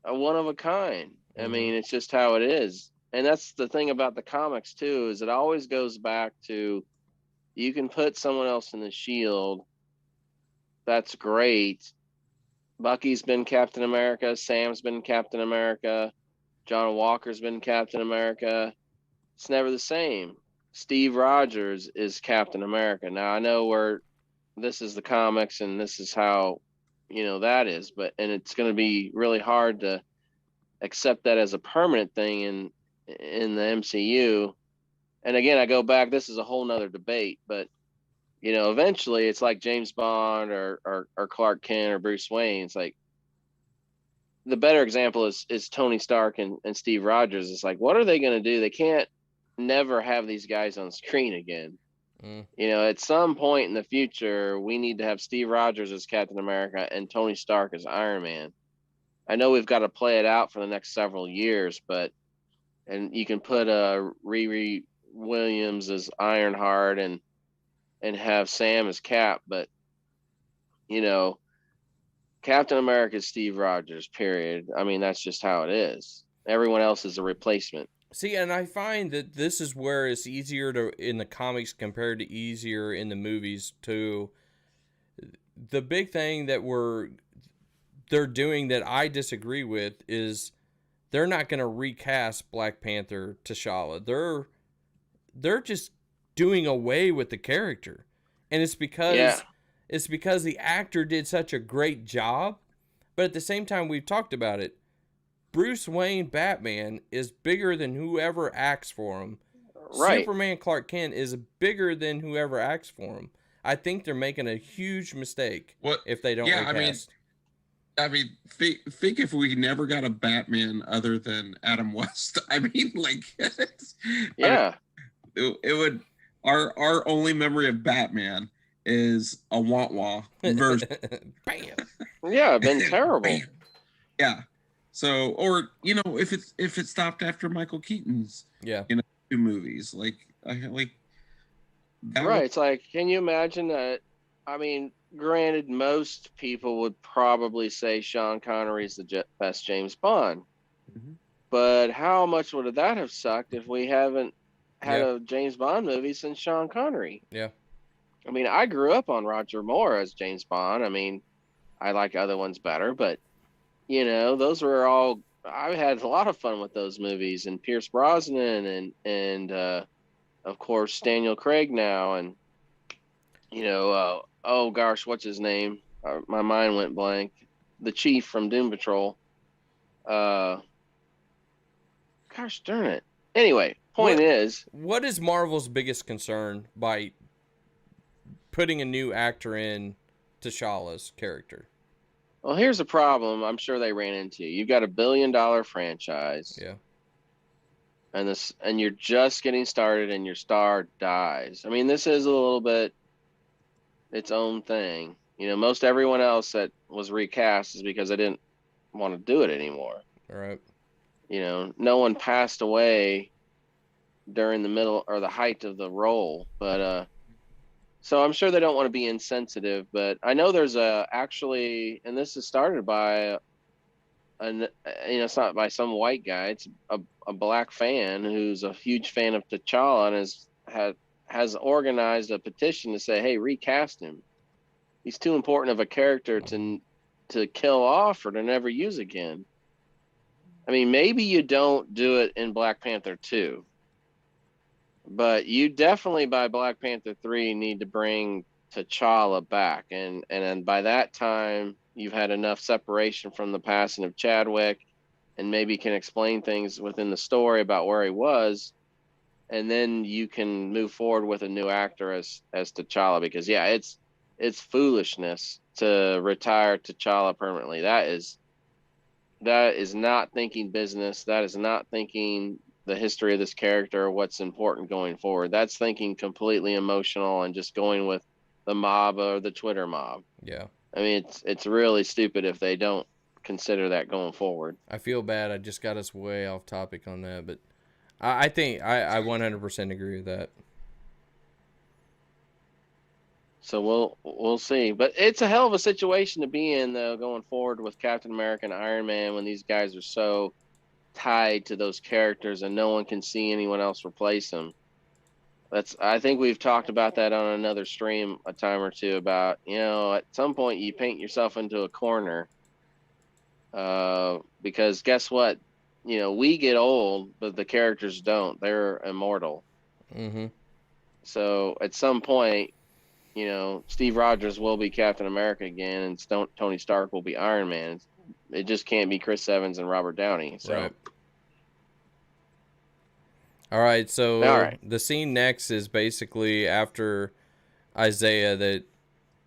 a one of a kind. Mm-hmm. I mean, it's just how it is. And that's the thing about the comics too, is it always goes back to, you can put someone else in the shield. That's great. Bucky's been Captain America. Sam's been Captain America. John Walker's been Captain America. It's never the same. Steve Rogers is Captain America. Now, I know this is the comics and this is how, that is, and it's going to be really hard to accept that as a permanent thing in the MCU. And again, I go back, this is a whole nother debate, but eventually it's like James Bond or Clark Kent or Bruce Wayne. It's like, the better example is Tony Stark and Steve Rogers. It's like, what are they going to do? They can't never have these guys on screen again. At some point in the future, we need to have Steve Rogers as Captain America and Tony Stark as Iron Man. I know we've got to play it out for the next several years, and you can put Riri Williams as Ironheart and have Sam as Cap, but Captain America is Steve Rogers, period. I mean, that's just how it is. Everyone else is a replacement. See, and I find that this is where it's easier in the comics compared to easier in the movies too. The big thing that they're doing that I disagree with is they're not going to recast Black Panther T'Challa. They're just doing away with the character, and it's because the actor did such a great job. But at the same time, we've talked about it. Bruce Wayne Batman is bigger than whoever acts for him. Right. Superman Clark Kent is bigger than whoever acts for him. I think they're making a huge mistake if they don't recast. I mean, think if we never got a Batman other than Adam West. I mean, like, yeah, it would. Our only memory of Batman is a wah-wah version. Bam. Yeah, been terrible. Yeah. So, or if it stopped after Michael Keaton's, Yeah. 2 movies, like that Right. It's like, can you imagine that? I mean, granted, most people would probably say Sean Connery's the best James Bond, Mhm. but how much would that have sucked if we haven't had Yeah. a James Bond movie since Sean Connery? Yeah. I mean, I grew up on Roger Moore as James Bond. I mean, I like other ones better, but those were all. I had a lot of fun with those movies, and Pierce Brosnan, and of course Daniel Craig now, and oh gosh, what's his name? My mind went blank. The chief from Doom Patrol. Uh, Gosh darn it. Anyway, point What is, what is Marvel's biggest concern by putting a new actor in T'Challa's character? well, here's a problem. I'm sure they ran into. You've got $1 billion franchise, Yeah. and you're just getting started, and your star dies. I mean, this is a little bit its own thing. Most everyone else that was recast is because they didn't want to do it anymore. All right. No one passed away during the middle or the height of the role, but so I'm sure they don't want to be insensitive, but I know there's actually, and this is started by it's not by some white guy. It's a black fan who's a huge fan of T'Challa and has organized a petition to say, hey, recast him. He's too important of a character to kill off or to never use again. I mean, maybe you don't do it in Black Panther 2, but you definitely by Black Panther 3 need to bring T'Challa back, and then by that time you've had enough separation from the passing of Chadwick, and maybe can explain things within the story about where he was, and then you can move forward with a new actor as T'Challa, because yeah, it's foolishness to retire T'Challa permanently. That is not thinking business. That is not thinking the history of this character or what's important going forward. That's thinking completely emotional and just going with the mob or the Twitter mob. Yeah. I mean, it's really stupid if they don't consider that going forward. I feel bad. I just got us way off topic on that, but I think I 100% agree with that. So we'll see, but it's a hell of a situation to be in though, going forward with Captain America and Iron Man when these guys are so tied to those characters and no one can see anyone else replace them. I think we've talked about that on another stream a time or two about, at some point you paint yourself into a corner, because guess what? We get old, but the characters don't. They're immortal. Mm-hmm. So at some point, Steve Rogers will be Captain America again, and Tony Stark will be Iron Man. It just can't be Chris Evans and Robert Downey. So. Right. All right. So All right. the scene next is basically after Isaiah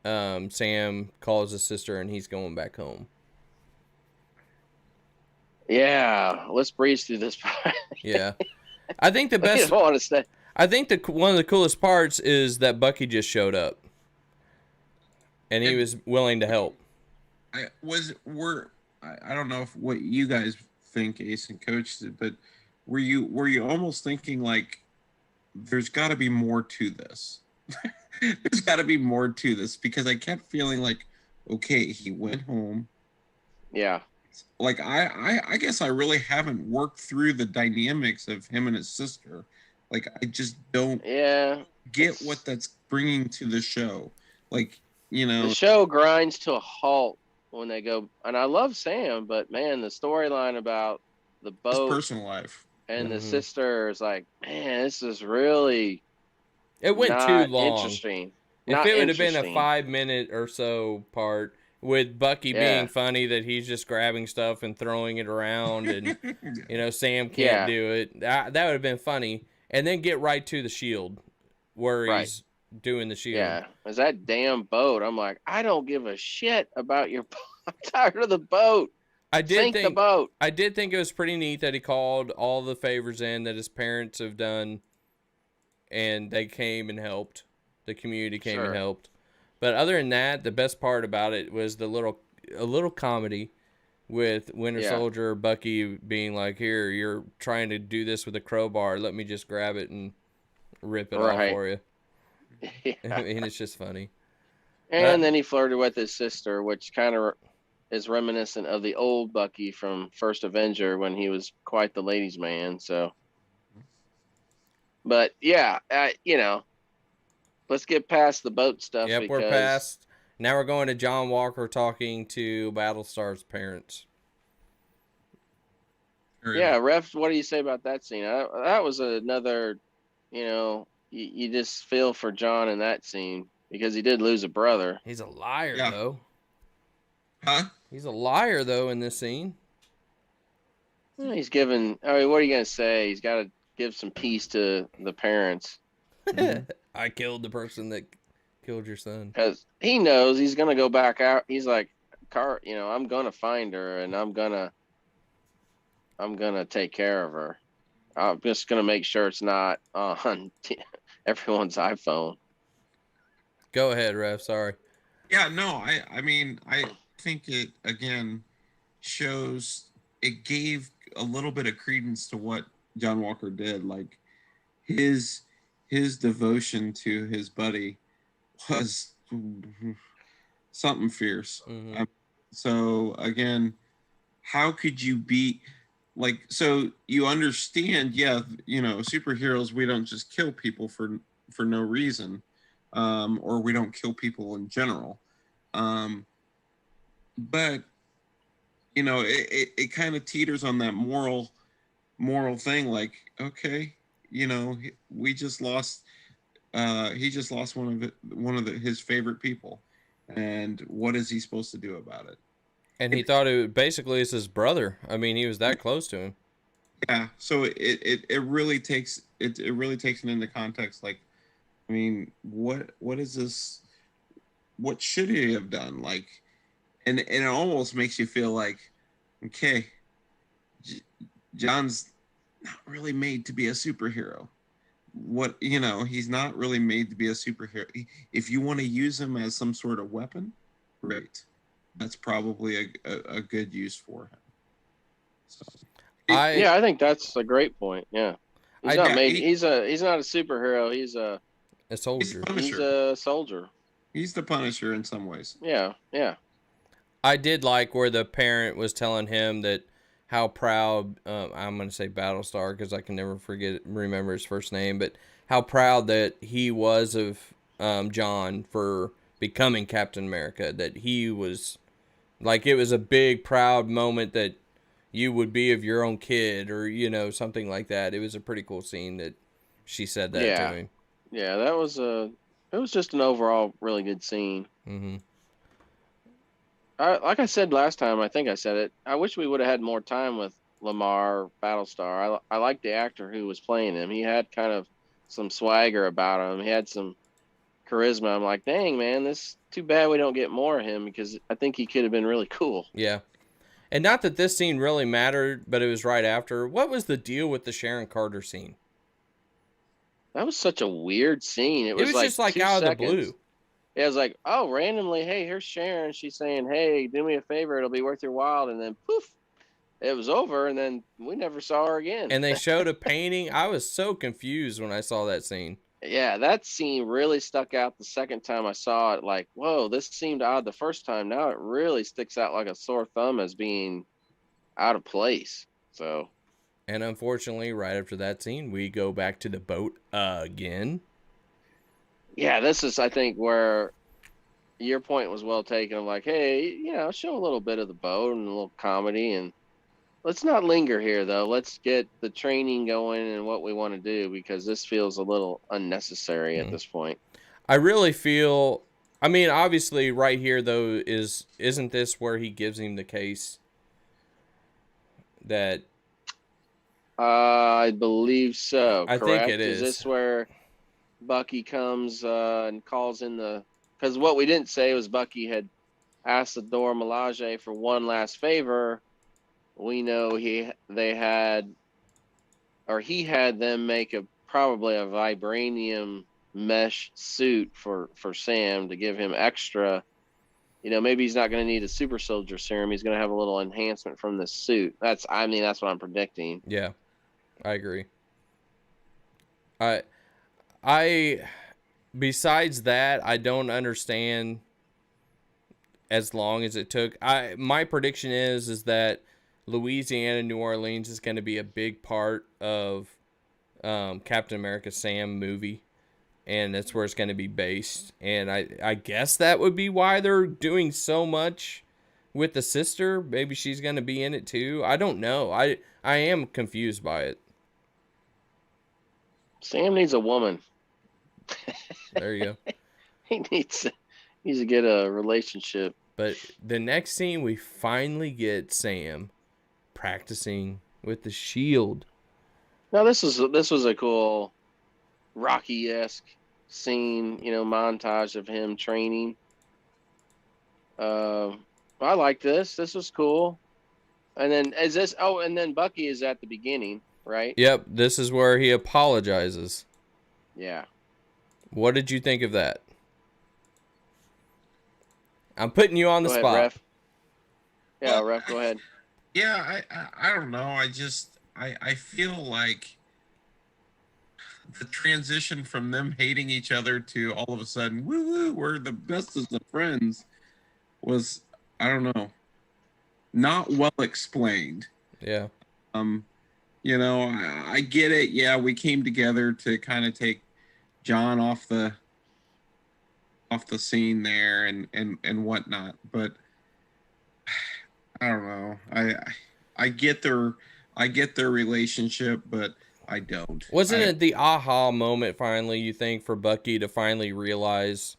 that Sam calls his sister and he's going back home. Yeah, let's breeze through this part. Yeah. I think the best. I want to say. I think one of the coolest parts is that Bucky just showed up, and he was willing to help. I don't know what you guys think, Ace and Coach did, but were you almost thinking like there's got to be more to this? There's got to be more to this, because I kept feeling like, okay, he went home. Yeah. Like I guess I really haven't worked through the dynamics of him and his sister. Like I just don't get what that's bringing to the show. Like, the show grinds to a halt when they go, and I love Sam, but man, the storyline about the boat, his personal life, and the sister is like, man, this is really it went too long. Interesting. If it would have been a 5-minute or so part with Bucky being funny that he's just grabbing stuff and throwing it around, and Sam can't do it, that would have been funny. And then get right to the shield where he's doing the shield. Yeah, is that damn boat? I'm like, I don't give a shit about your boat. I'm tired of the boat. I did think the boat. I did think it was pretty neat that he called all the favors in that his parents have done, and they came and helped. The community came and helped. But other than that, the best part about it was the little a little comedy with Winter Yeah. Soldier, Bucky being like, "Here, you're trying to do this with a crowbar. Let me just grab it and rip it off Right. for you." Yeah. I mean, it's just funny. And then he flirted with his sister, which kind of is reminiscent of the old Bucky from First Avenger when he was quite the ladies' man. So, but yeah, let's get past the boat stuff Yep, we're because past. Now we're going to John Walker talking to Battlestar's parents. yeah, Ref, what do you say about that scene? That was another, you just feel for John in that scene because he did lose a brother. He's a liar, Yeah. though. Huh? He's a liar, though, in this scene. He's given. I mean, what are you gonna say? He's got to give some peace to the parents I killed the person that killed your son. because he knows he's gonna go back out. He's like, I'm gonna find her and I'm gonna take care of her. I'm just gonna make sure it's not on everyone's iPhone. Go ahead, Ref. Sorry. Yeah, no, I mean, I think it again shows it gave a little bit of credence to what John Walker did. Like his devotion to his buddy was something fierce. Mm-hmm. So again, how could you be like, so you understand, yeah, superheroes, we don't just kill people for no reason, or we don't kill people in general, but it kind of teeters on that moral thing, like, okay, we just lost he just lost one of his favorite people, and what is he supposed to do about it? And he thought it basically is his brother. I mean, he was that close to him. Yeah, so it really takes it really takes it into context. Like, I mean, what is this? What should he have done? Like, and it almost makes you feel like, okay, John's not really made to be a superhero. He's not really made to be a superhero. If you want to use him as some sort of weapon, great. That's probably a good use for him. So. I think that's a great point. Yeah, he's not made. He's not a superhero. He's a soldier. He's a soldier. He's the Punisher in some ways. Yeah. I did like where the parent was telling him that how proud, I'm going to say Battlestar because I can never remember his first name, but how proud that he was of John for becoming Captain America, that he was, like, it was a big, proud moment that you would be of your own kid, or, something like that. It was a pretty cool scene that she said that to him. Yeah, it was just an overall really good scene. Mm-hmm. Like I said last time, I think I said it. I wish we would have had more time with Lamar Battlestar. I like the actor who was playing him. He had kind of some swagger about him. He had some charisma. I'm like, dang, man, this too bad we don't get more of him because I think he could have been really cool. Yeah. And not that this scene really mattered, but it was right after. What was the deal with the Sharon Carter scene? That was such a weird scene. It was like just like 2 out seconds. of the blue. It was like, oh, randomly, hey, here's Sharon. She's saying, hey, do me a favor. It'll be worth your while. And then poof, it was over. And then we never saw her again. And they showed a painting. I was so confused when I saw that scene. Yeah, that scene really stuck out the second time I saw it. Like, whoa, this seemed odd the first time. Now it really sticks out like a sore thumb as being out of place. So. And unfortunately, right after that scene, we go back to the boat again. Yeah, this is, I think, where your point was well taken. I'm like, hey, show a little bit of the boat and a little comedy. And let's not linger here, though. Let's get the training going and what we want to do because this feels a little unnecessary at this point. I really feel, I mean, obviously right here, though, isn't this where he gives him the case that... I believe so. I correct? think it is. Is this where Bucky comes and calls in because what we didn't say was Bucky had asked the Dora Milaje for one last favor. We know he had them make probably a vibranium mesh suit for Sam to give him extra, maybe he's not going to need a super soldier serum. He's going to have a little enhancement from the suit. That's what I'm predicting. Yeah, I agree. I besides that, I don't understand as long as it took. My prediction is that Louisiana, New Orleans is going to be a big part of Captain America Sam movie, and that's where it's going to be based. And I guess that would be why they're doing so much with the sister. Maybe she's going to be in it too. I don't know. I am confused by it. Sam needs a woman. There you go. He needs to get a relationship. But the next scene, we finally get Sam practicing with the shield. Now this was a cool Rocky-esque scene, montage of him training. I like this. This was cool. And then and then Bucky is at the beginning, right? Yep, this is where he apologizes. Yeah. What did you think of that? I'm putting you on the Go ahead, spot. Ref. Yeah, Ref, go ahead. Yeah, I don't know. I feel like the transition from them hating each other to all of a sudden, woo woo, we're the bestest of friends, was, I don't know, not well explained. Yeah. I get it. Yeah, we came together to kind of take John off the scene there and whatnot, but I don't know. I get their relationship, but I don't. Wasn't it the aha moment finally, you think, for Bucky to finally realize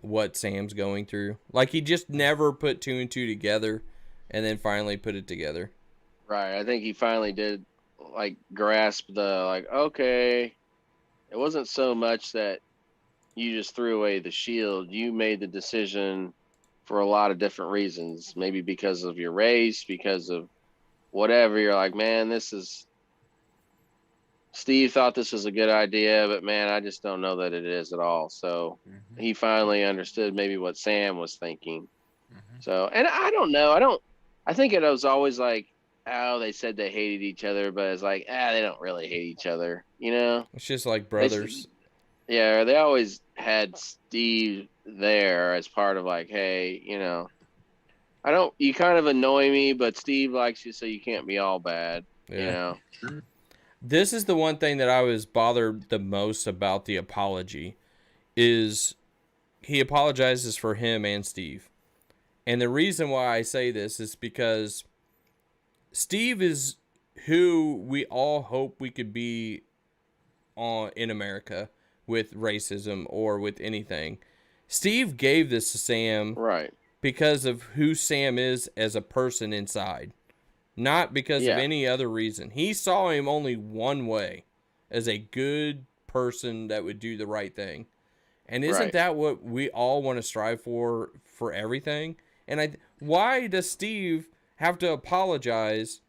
what Sam's going through? Like, he just never put two and two together and then finally put it together. Right. I think he finally did, grasp okay, it wasn't so much that you just threw away the shield. You made the decision for a lot of different reasons. Maybe because of your race, because of whatever. You're like, man, Steve thought this was a good idea, but man, I just don't know that it is at all. So he finally understood maybe what Sam was thinking. So, and I don't know. I think it was always like, oh, they said they hated each other, but it's like, they don't really hate each other, It's just like brothers. They always had Steve there as part of hey, you kind of annoy me, but Steve likes you, so you can't be all bad, This is the one thing that I was bothered the most about the apology is he apologizes for him and Steve. And the reason why I say this is because Steve is who we all hope we could be in America with racism or with anything. Steve gave this to Sam right, because of who Sam is as a person inside, not because of any other reason. He saw him only one way, as a good person that would do the right thing. And isn't that what we all want to strive for everything? And why does Steve have to apologize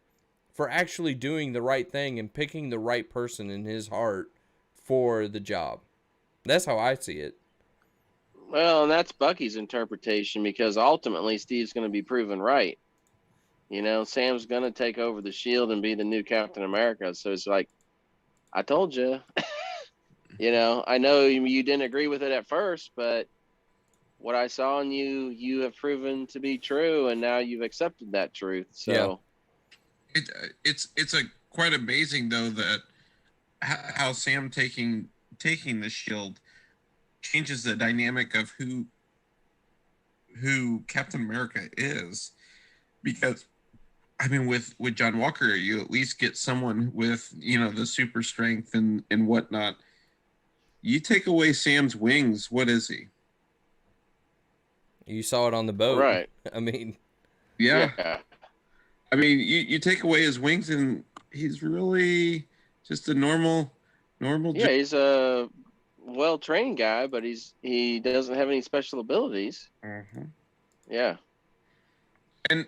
for actually doing the right thing and picking the right person in his heart for the job? That's how I see it. Well, and that's Bucky's interpretation, because ultimately Steve's going to be proven right. Sam's going to take over the shield and be the new Captain America. So it's like, I told you. I know you didn't agree with it at first, but what I saw in you, you have proven to be true, and now you've accepted that truth. So it's quite amazing though that how Sam taking the shield changes the dynamic of who Captain America is, because I mean with John Walker you at least get someone with the super strength and whatnot. You take away Sam's wings, what is he? You saw it on the boat, right? I mean, yeah. I mean, you take away his wings and he's really just a normal. Yeah, he's a well-trained guy, but he doesn't have any special abilities. Yeah. And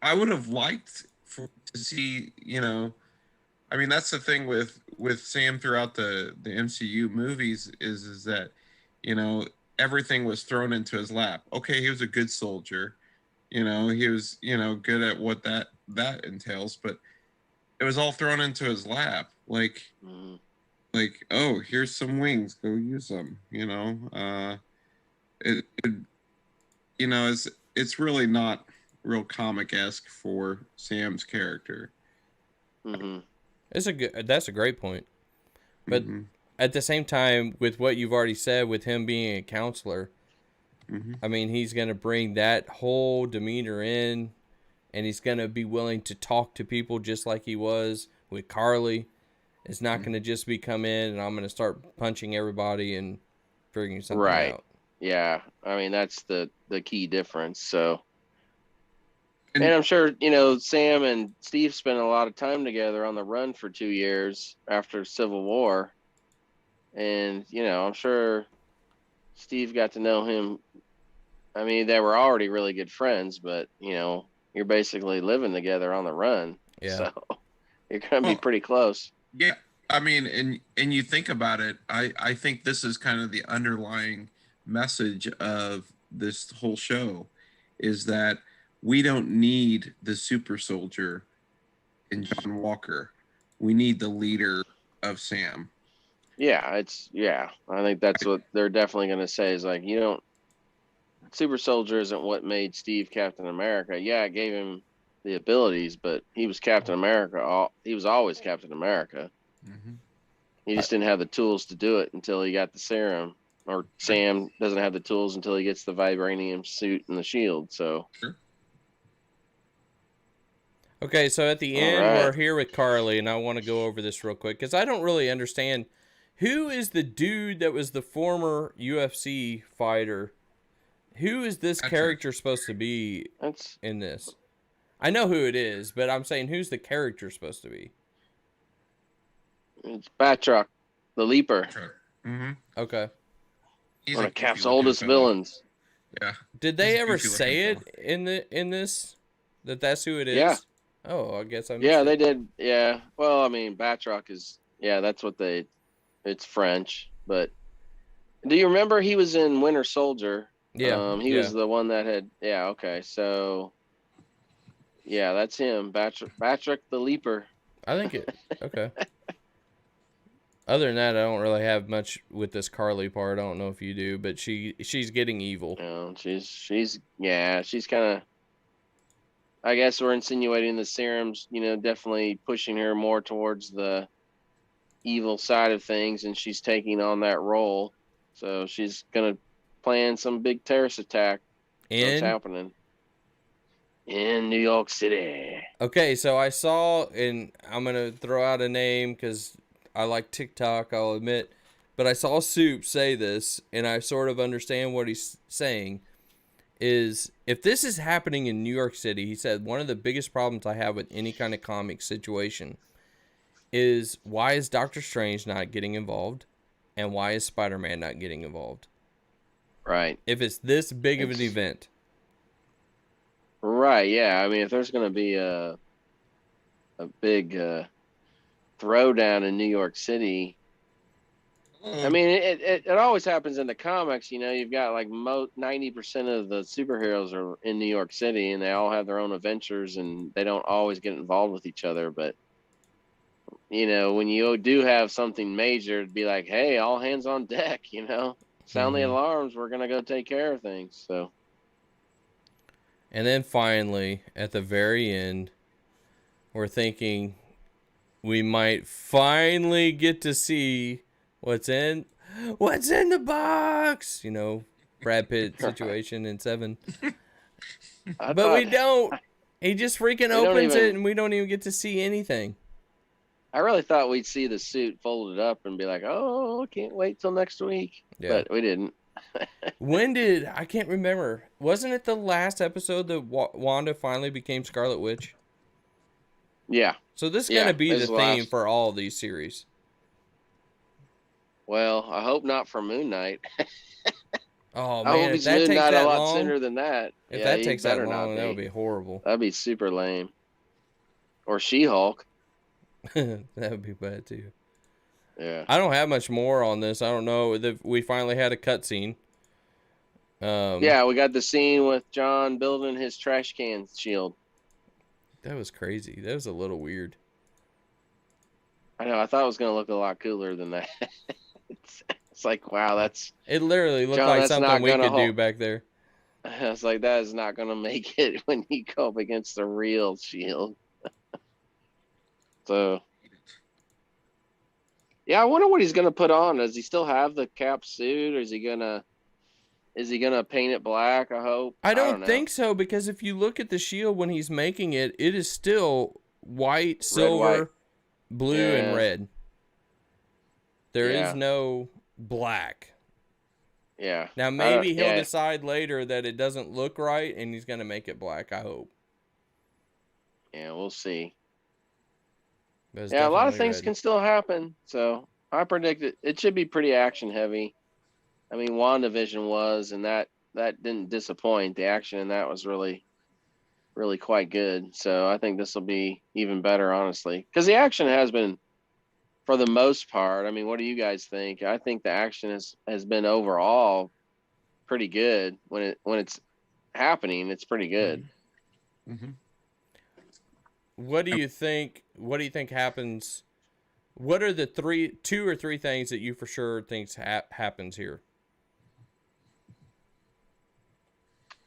I would have liked to see, I mean, that's the thing with Sam throughout the MCU movies is that, everything was thrown into his lap. Okay, he was a good soldier. You know, he was, you know, good at what that entails, but it was all thrown into his lap. Mhm. Like, oh, here's some wings, go use them, you know. It you know, it's really not real comic-esque for Sam's character. Mhm. That's a great point. But Mm-hmm. at the same time, with what you've already said, with him being a counselor, Mm-hmm. I mean, he's going to bring that whole demeanor in, and he's going to be willing to talk to people just like he was with Carly. It's not going to just be come in and I'm going to start punching everybody and figuring something Right. out. Yeah. I mean, that's the key difference. So, And and I'm sure, you know, Sam and Steve spent a lot of time together on the run for 2 years after Civil War. And, you know, I'm sure Steve got to know him. I mean, they were already really good friends, but, you know, you're basically living together on the run. Yeah. So you're going to be well, pretty close. yeah, I mean, and you think about it, I think this is kind of the underlying message of this whole show is that we don't need the super soldier in John Walker. We need the leader of Sam. Yeah. I think that's what they're definitely going to say is like, you don't, super soldier isn't what made Steve Captain America. Yeah, it gave him the abilities, but he was Captain America. He was always Captain America. Mm-hmm. He just didn't have the tools to do it until he got the serum. Or Sam doesn't have the tools until he gets the vibranium suit and the shield. So, Sure. Okay, so at the all end, right. we're here with Carly, and I want to go over this real quick because I don't really understand who is the dude that was the former UFC fighter. Who is this Patrick. character supposed to be That's in this? I know who it is, but I'm saying who's the character supposed to be? it's Batroc, the Leaper, Mm-hmm. Okay. He's one a of Cap's goofy-looking oldest fella. villains. Yeah. Did He's they a ever goofy-looking say fella. it in this that's who it is? Yeah. Oh, I guess I missed Yeah, it. they did. Yeah. Well, I mean, Batroc is, yeah, that's what it's French. But do you remember he was in Winter Soldier? Yeah. He Yeah. was the one that had, yeah, okay. So, yeah, that's him, Batroc the Leaper. I think it. Okay. Other than that, I don't really have much with this Carly part. I don't know if you do, but she's getting evil. You know, she's kind of, I guess we're insinuating the serums, you know, definitely pushing her more towards the evil side of things, and she's taking on that role. So she's gonna plan some big terrorist attack. So it's happening in New York City. Okay, so I saw, and I'm gonna throw out a name because I like TikTok. I'll admit, but I saw Soup say this, and I sort of understand what he's saying. Is if this is happening in New York City, he said one of the biggest problems I have with any kind of comic situation is why is Doctor Strange not getting involved, and why is Spider-Man not getting involved? Right. If it's this big of an event. Right. Yeah. I mean, if there's going to be a big throwdown in New York City, I mean, it always happens in the comics. You know, you've got like 90% of the superheroes are in New York City, and they all have their own adventures, and they don't always get involved with each other. But you know, when you do have something major, it'd be like, hey, all hands on deck. You know, sound the alarms. We're gonna go take care of things. So. And then finally, at the very end, we're thinking we might finally get to see what's in the box. You know, Brad Pitt situation in Seven. But we don't. He just freaking opens it, and we don't even get to see anything. I really thought we'd see the suit folded up and be like, oh, can't wait till next week. Yeah. But we didn't. When did, I can't remember. Wasn't it the last episode that Wanda finally became Scarlet Witch? Yeah. So this is going to be the theme for all of these series. Well, I hope not for Moon Knight. Oh, man, if that takes that long. A lot sooner than that. If that takes that long, that would be horrible. That'd be super lame. Or She-Hulk. That would be bad, too. Yeah. I don't have much more on this. I don't know. We finally had a cutscene. Yeah, we got the scene with John building his trash can shield. That was crazy. That was a little weird. I know. I thought it was gonna look a lot cooler than that. It's like, wow, that's It literally looked John. like That's something not we gonna could do hold. back there. I was like, that is not gonna make it when you go up against the real shield. So, yeah, I wonder what he's gonna put on. Does he still have the cap suit, or is he gonna paint it black? I hope. I I don't don't know. think so, because if you look at the shield when he's making it, it is still white, Red, white. silver, blue, and Yeah. red. There is Yeah. no black. Yeah. Now, maybe he'll Yeah. decide later that it doesn't look right, and he's going to make it black, I hope. Yeah, we'll see. But it's Yeah, a lot of definitely things red. can still happen. So I predict it should be pretty action heavy. I mean, WandaVision was, and that didn't disappoint. The action in that was really, really quite good. So I think this will be even better, honestly, because the action has been, for the most part. I mean, what do you guys think? I think the action has been overall pretty good. When it's happening, it's pretty good. Mm-hmm. What do you think? What do you think happens? What are the two or three things that you for sure thinks happens here?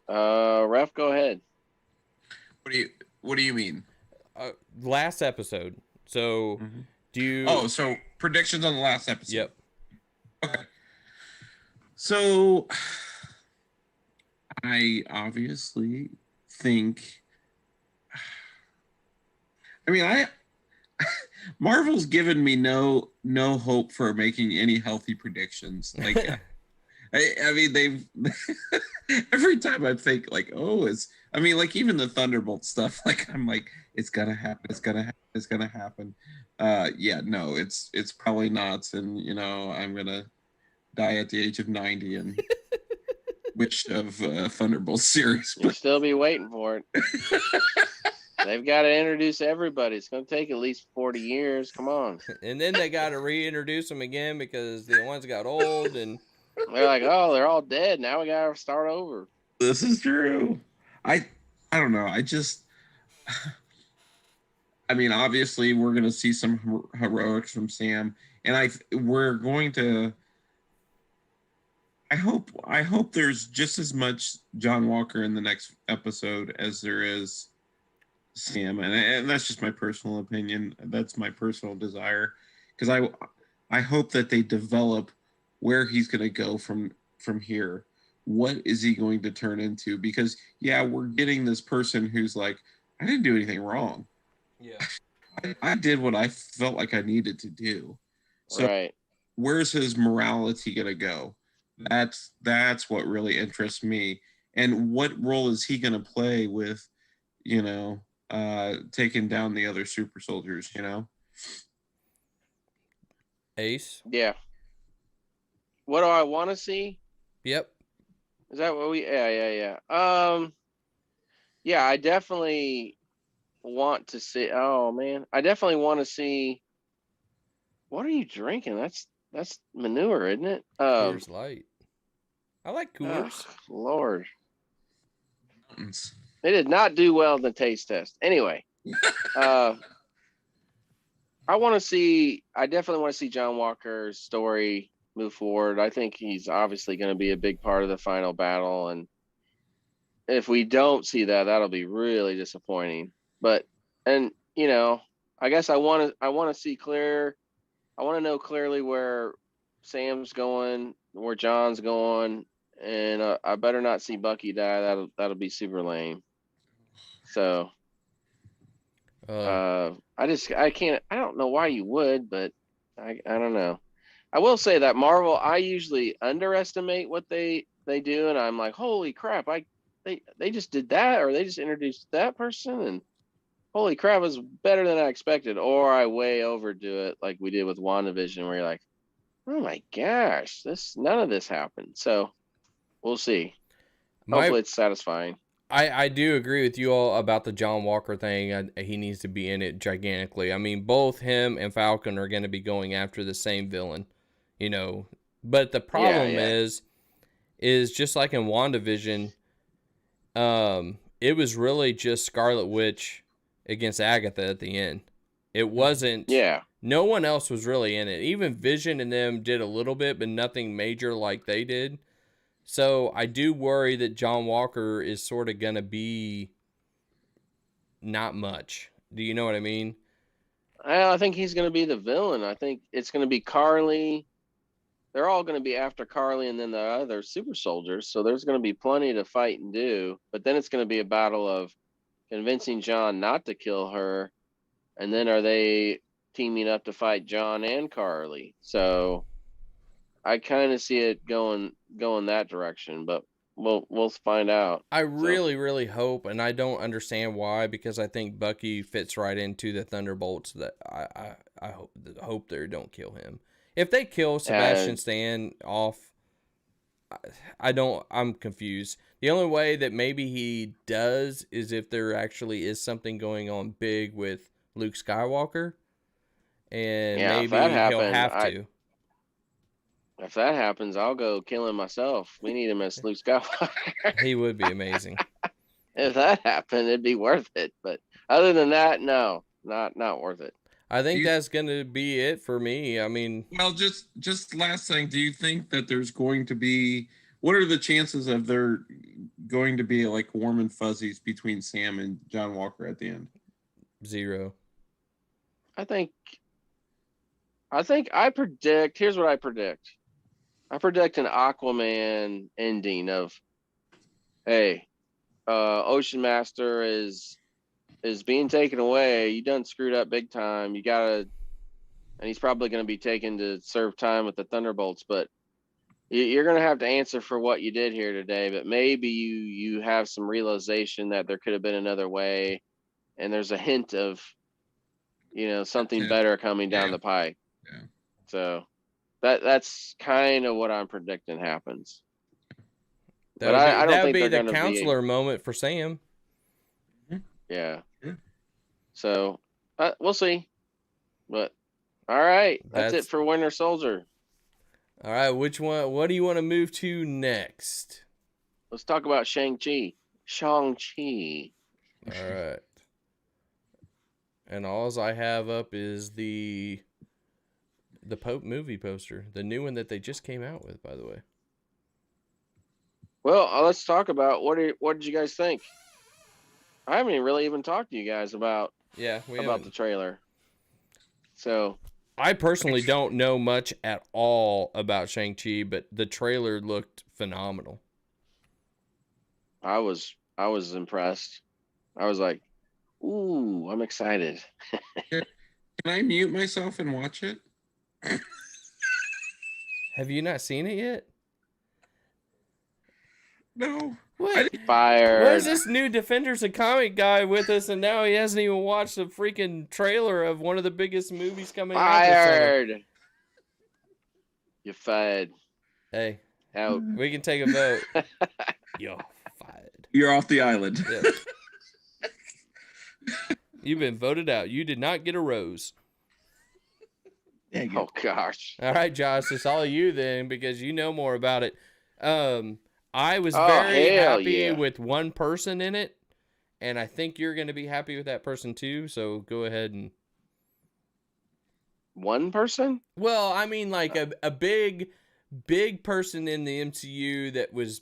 Ref, go ahead. What do you mean? Last episode. So, do you? Oh, so predictions on the last episode. Yep. Okay. So, I obviously think. I mean, Marvel's given me no hope for making any healthy predictions. Like, I mean, they've every time I think like, oh, I mean, like even the Thunderbolt stuff. Like, I'm like, it's gonna happen. It's gonna happen. It's gonna happen. Yeah, no, it's probably not. And I'm gonna die at the age of 90 and which of Thunderbolt series. You'll still be waiting for it. They've got to introduce everybody. It's going to take at least 40 years. Come on. And then they got to reintroduce them again because the ones got old, and they're like, oh, they're all dead. Now we got to start over. This is true. I don't know. I mean, obviously, we're going to see some heroics from Sam, and we're going to. I hope there's just as much John Walker in the next episode as there is Sam, and that's just my personal opinion. That's my personal desire, because I hope that they develop where he's going to go from here. What is he going to turn into? Because yeah, we're getting this person who's like, I didn't do anything wrong. Yeah, I did what I felt like I needed to do. So right. Where's his morality going to go? That's what really interests me. And what role is he going to play with, taking down the other super soldiers, Ace. Yeah. What do I want to see? Yep. Is that what we? Yeah. Yeah, I definitely want to see. Oh man, I definitely want to see. What are you drinking? That's manure, isn't it? Coors Light. I like Coors. Oh, Lord. They did not do well in the taste test. Anyway, I definitely want to see John Walker's story move forward. I think he's obviously going to be a big part of the final battle. And if we don't see that, that'll be really disappointing. But, I guess I want to see clear. I want to know clearly where Sam's going, where John's going, and I better not see Bucky die. That'll be super lame. So, I don't know why you would, but I don't know. I will say that Marvel, I usually underestimate what they do, and I'm like, holy crap, they just did that, or they just introduced that person, and holy crap, it was better than I expected. Or I way overdo it, like we did with WandaVision, where you're like, oh my gosh, none of this happened. So we'll see. Hopefully it's satisfying. I do agree with you all about the John Walker thing. He needs to be in it gigantically. I mean, both him and Falcon are going to be going after the same villain, But the problem is, is just like in WandaVision, it was really just Scarlet Witch against Agatha at the end. It wasn't. Yeah. No one else was really in it. Even Vision and them did a little bit, but nothing major like they did. So I do worry that John Walker is sort of going to be not much. Do you know what I mean? I think he's going to be the villain. I think it's going to be Carly. They're all going to be after Carly and then the other super soldiers. So there's going to be plenty to fight and do. But then it's going to be a battle of convincing John not to kill her. And then are they teaming up to fight John and Carly? So I kind of see it going that direction, but we'll find out. I really hope, and I don't understand why, because I think Bucky fits right into the Thunderbolts. That I hope they don't kill him. If they kill Sebastian Stan off, I'm confused. The only way that maybe he does is if there actually is something going on big with Luke Skywalker, and maybe he'll have to. If that happens, I'll go kill him myself. We need him as Luke Skywalker. He would be amazing. If that happened, it'd be worth it. But other than that, no, not worth it. I think that's going to be it for me. I mean, well, just last thing. Do you think that there's going to be? What are the chances of there going to be like warm and fuzzies between Sam and John Walker at the end? 0. I predict. Here's what I predict. I predict an Aquaman ending of, hey, Ocean Master is being taken away. You done screwed up big time. You gotta, and he's probably going to be taken to serve time with the Thunderbolts. But you're going to have to answer for what you did here today. But maybe you have some realization that there could have been another way, and there's a hint of, something better coming down the pike. Yeah. So that's kind of what I'm predicting happens. I don't think be they're the counselor moment for Sam. Yeah. So we'll see. But all right, that's it for Winter Soldier. All right, which one? What do you want to move to next? Let's talk about Shang-Chi. Shang-Chi. All right. And all I have up is the Pope movie poster, the new one that they just came out with, by the way. Well, let's talk about what did you guys think? I haven't really even talked to you guys about the trailer. So I personally don't know much at all about Shang-Chi, but the trailer looked phenomenal. I was impressed. I was like, ooh, I'm excited. Can I mute myself and watch it? Have you not seen it yet? No. What? Fired. Where's this new Defenders of Comic guy with us, and now he hasn't even watched the freaking trailer of one of the biggest movies coming out this summer? Fired. You're fired. Hey, out. We can take a vote. You're fired. You're off the island. Yeah. You've been voted out. You did not get a rose. Oh gosh. All right, Josh, it's all you then, because you know more about it. I was very happy with one person in it, and I think you're going to be happy with that person too. So go ahead and. One person? Well, I mean, like a big person in the MCU that was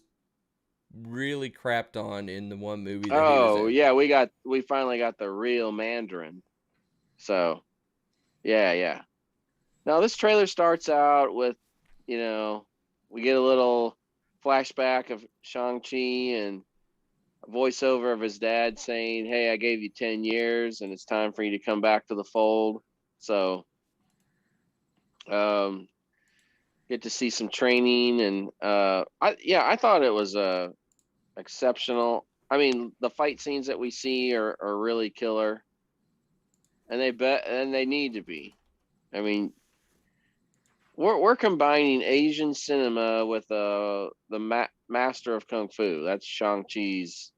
really crapped on in the one movie. That he was in. Yeah, we finally got the real Mandarin. So, yeah. Now this trailer starts out with, we get a little flashback of Shang-Chi and a voiceover of his dad saying, "Hey, I gave you 10 years and it's time for you to come back to the fold." So, get to see some training, and I thought it was exceptional. I mean, the fight scenes that we see are really killer, and they need to be. I mean, we're combining Asian cinema with the master of kung fu. That's Shang-Chi's.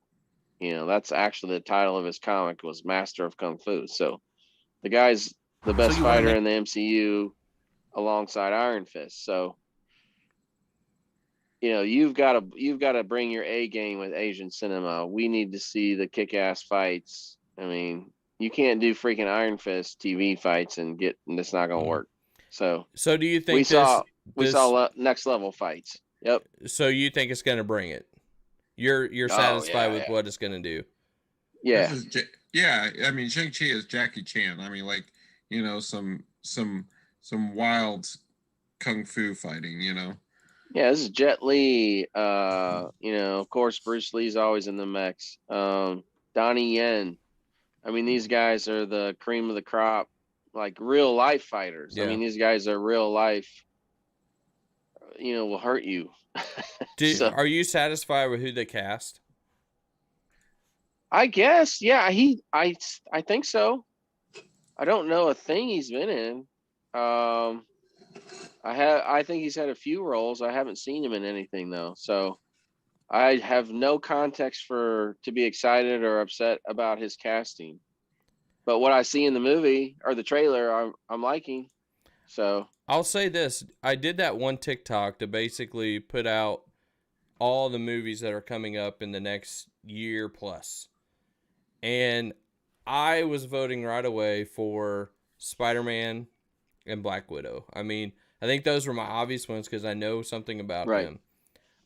That's actually the title of his comic, was Master of Kung Fu. So the guy's the best fighter in the MCU alongside Iron Fist. So you've got to bring your A game with Asian cinema. We need to see the kick-ass fights. I mean, you can't do freaking Iron Fist TV fights and it's not gonna work. So do you think we saw next level fights. Yep. So you think it's going to bring it? You're satisfied with what it's going to do? Yeah. I mean, Shang-Chi is Jackie Chan. I mean, like, some wild kung fu fighting. Yeah, this is Jet Li. Of course, Bruce Lee's always in the mix. Donnie Yen. I mean, these guys are the cream of the crop, like real life fighters. Yeah. I mean, these guys are real life. Will hurt you. Are you satisfied with who they cast? I guess, yeah. I think so. I don't know a thing he's been in. I think he's had a few roles. I haven't seen him in anything though, so I have no context to be excited or upset about his casting. But what I see in the movie or the trailer, I'm liking. So I'll say this: I did that one TikTok to basically put out all the movies that are coming up in the next year plus, and I was voting right away for Spider-Man and Black Widow. I mean, I think those were my obvious ones because I know something about them.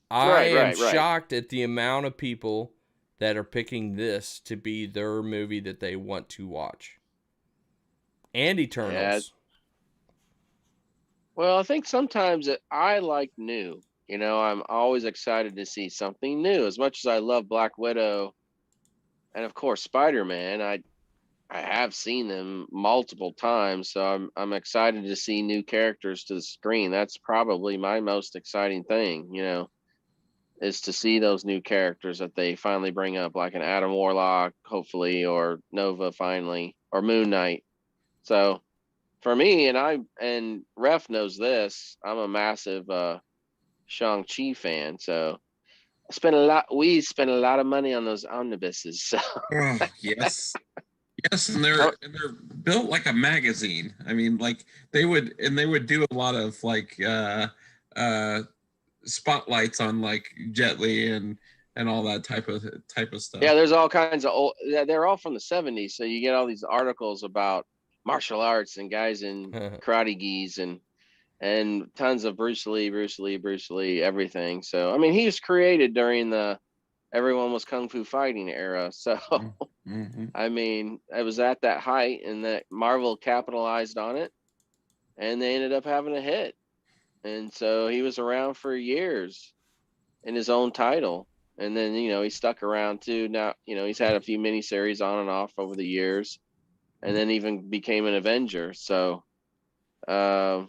I am shocked at the amount of people that are picking this to be their movie that they want to watch. And Eternals. Yeah. Well, I think sometimes I like new. I'm always excited to see something new. As much as I love Black Widow and, of course, Spider-Man, I have seen them multiple times, so I'm excited to see new characters to the screen. That's probably my most exciting thing, is to see those new characters that they finally bring up, like an Adam Warlock, hopefully, or Nova finally, or Moon Knight. So for me, and Ref knows this, I'm a massive Shang-Chi fan, so we spent a lot of money on those omnibuses. So. Yes. Yes, and they're built like a magazine. I mean, like they would do a lot of like spotlights on like Jet Li and all that type of stuff. Yeah, there's all kinds of old. They're all from the 70s, so you get all these articles about martial arts and guys in karate gis and tons of Bruce Lee, everything. So I mean, he was created during everyone was kung fu fighting era. So, I mean, it was at that height, and that Marvel capitalized on it, and they ended up having a hit. And so he was around for years in his own title. And then, he stuck around too. Now, he's had a few miniseries on and off over the years, and then even became an Avenger. So, but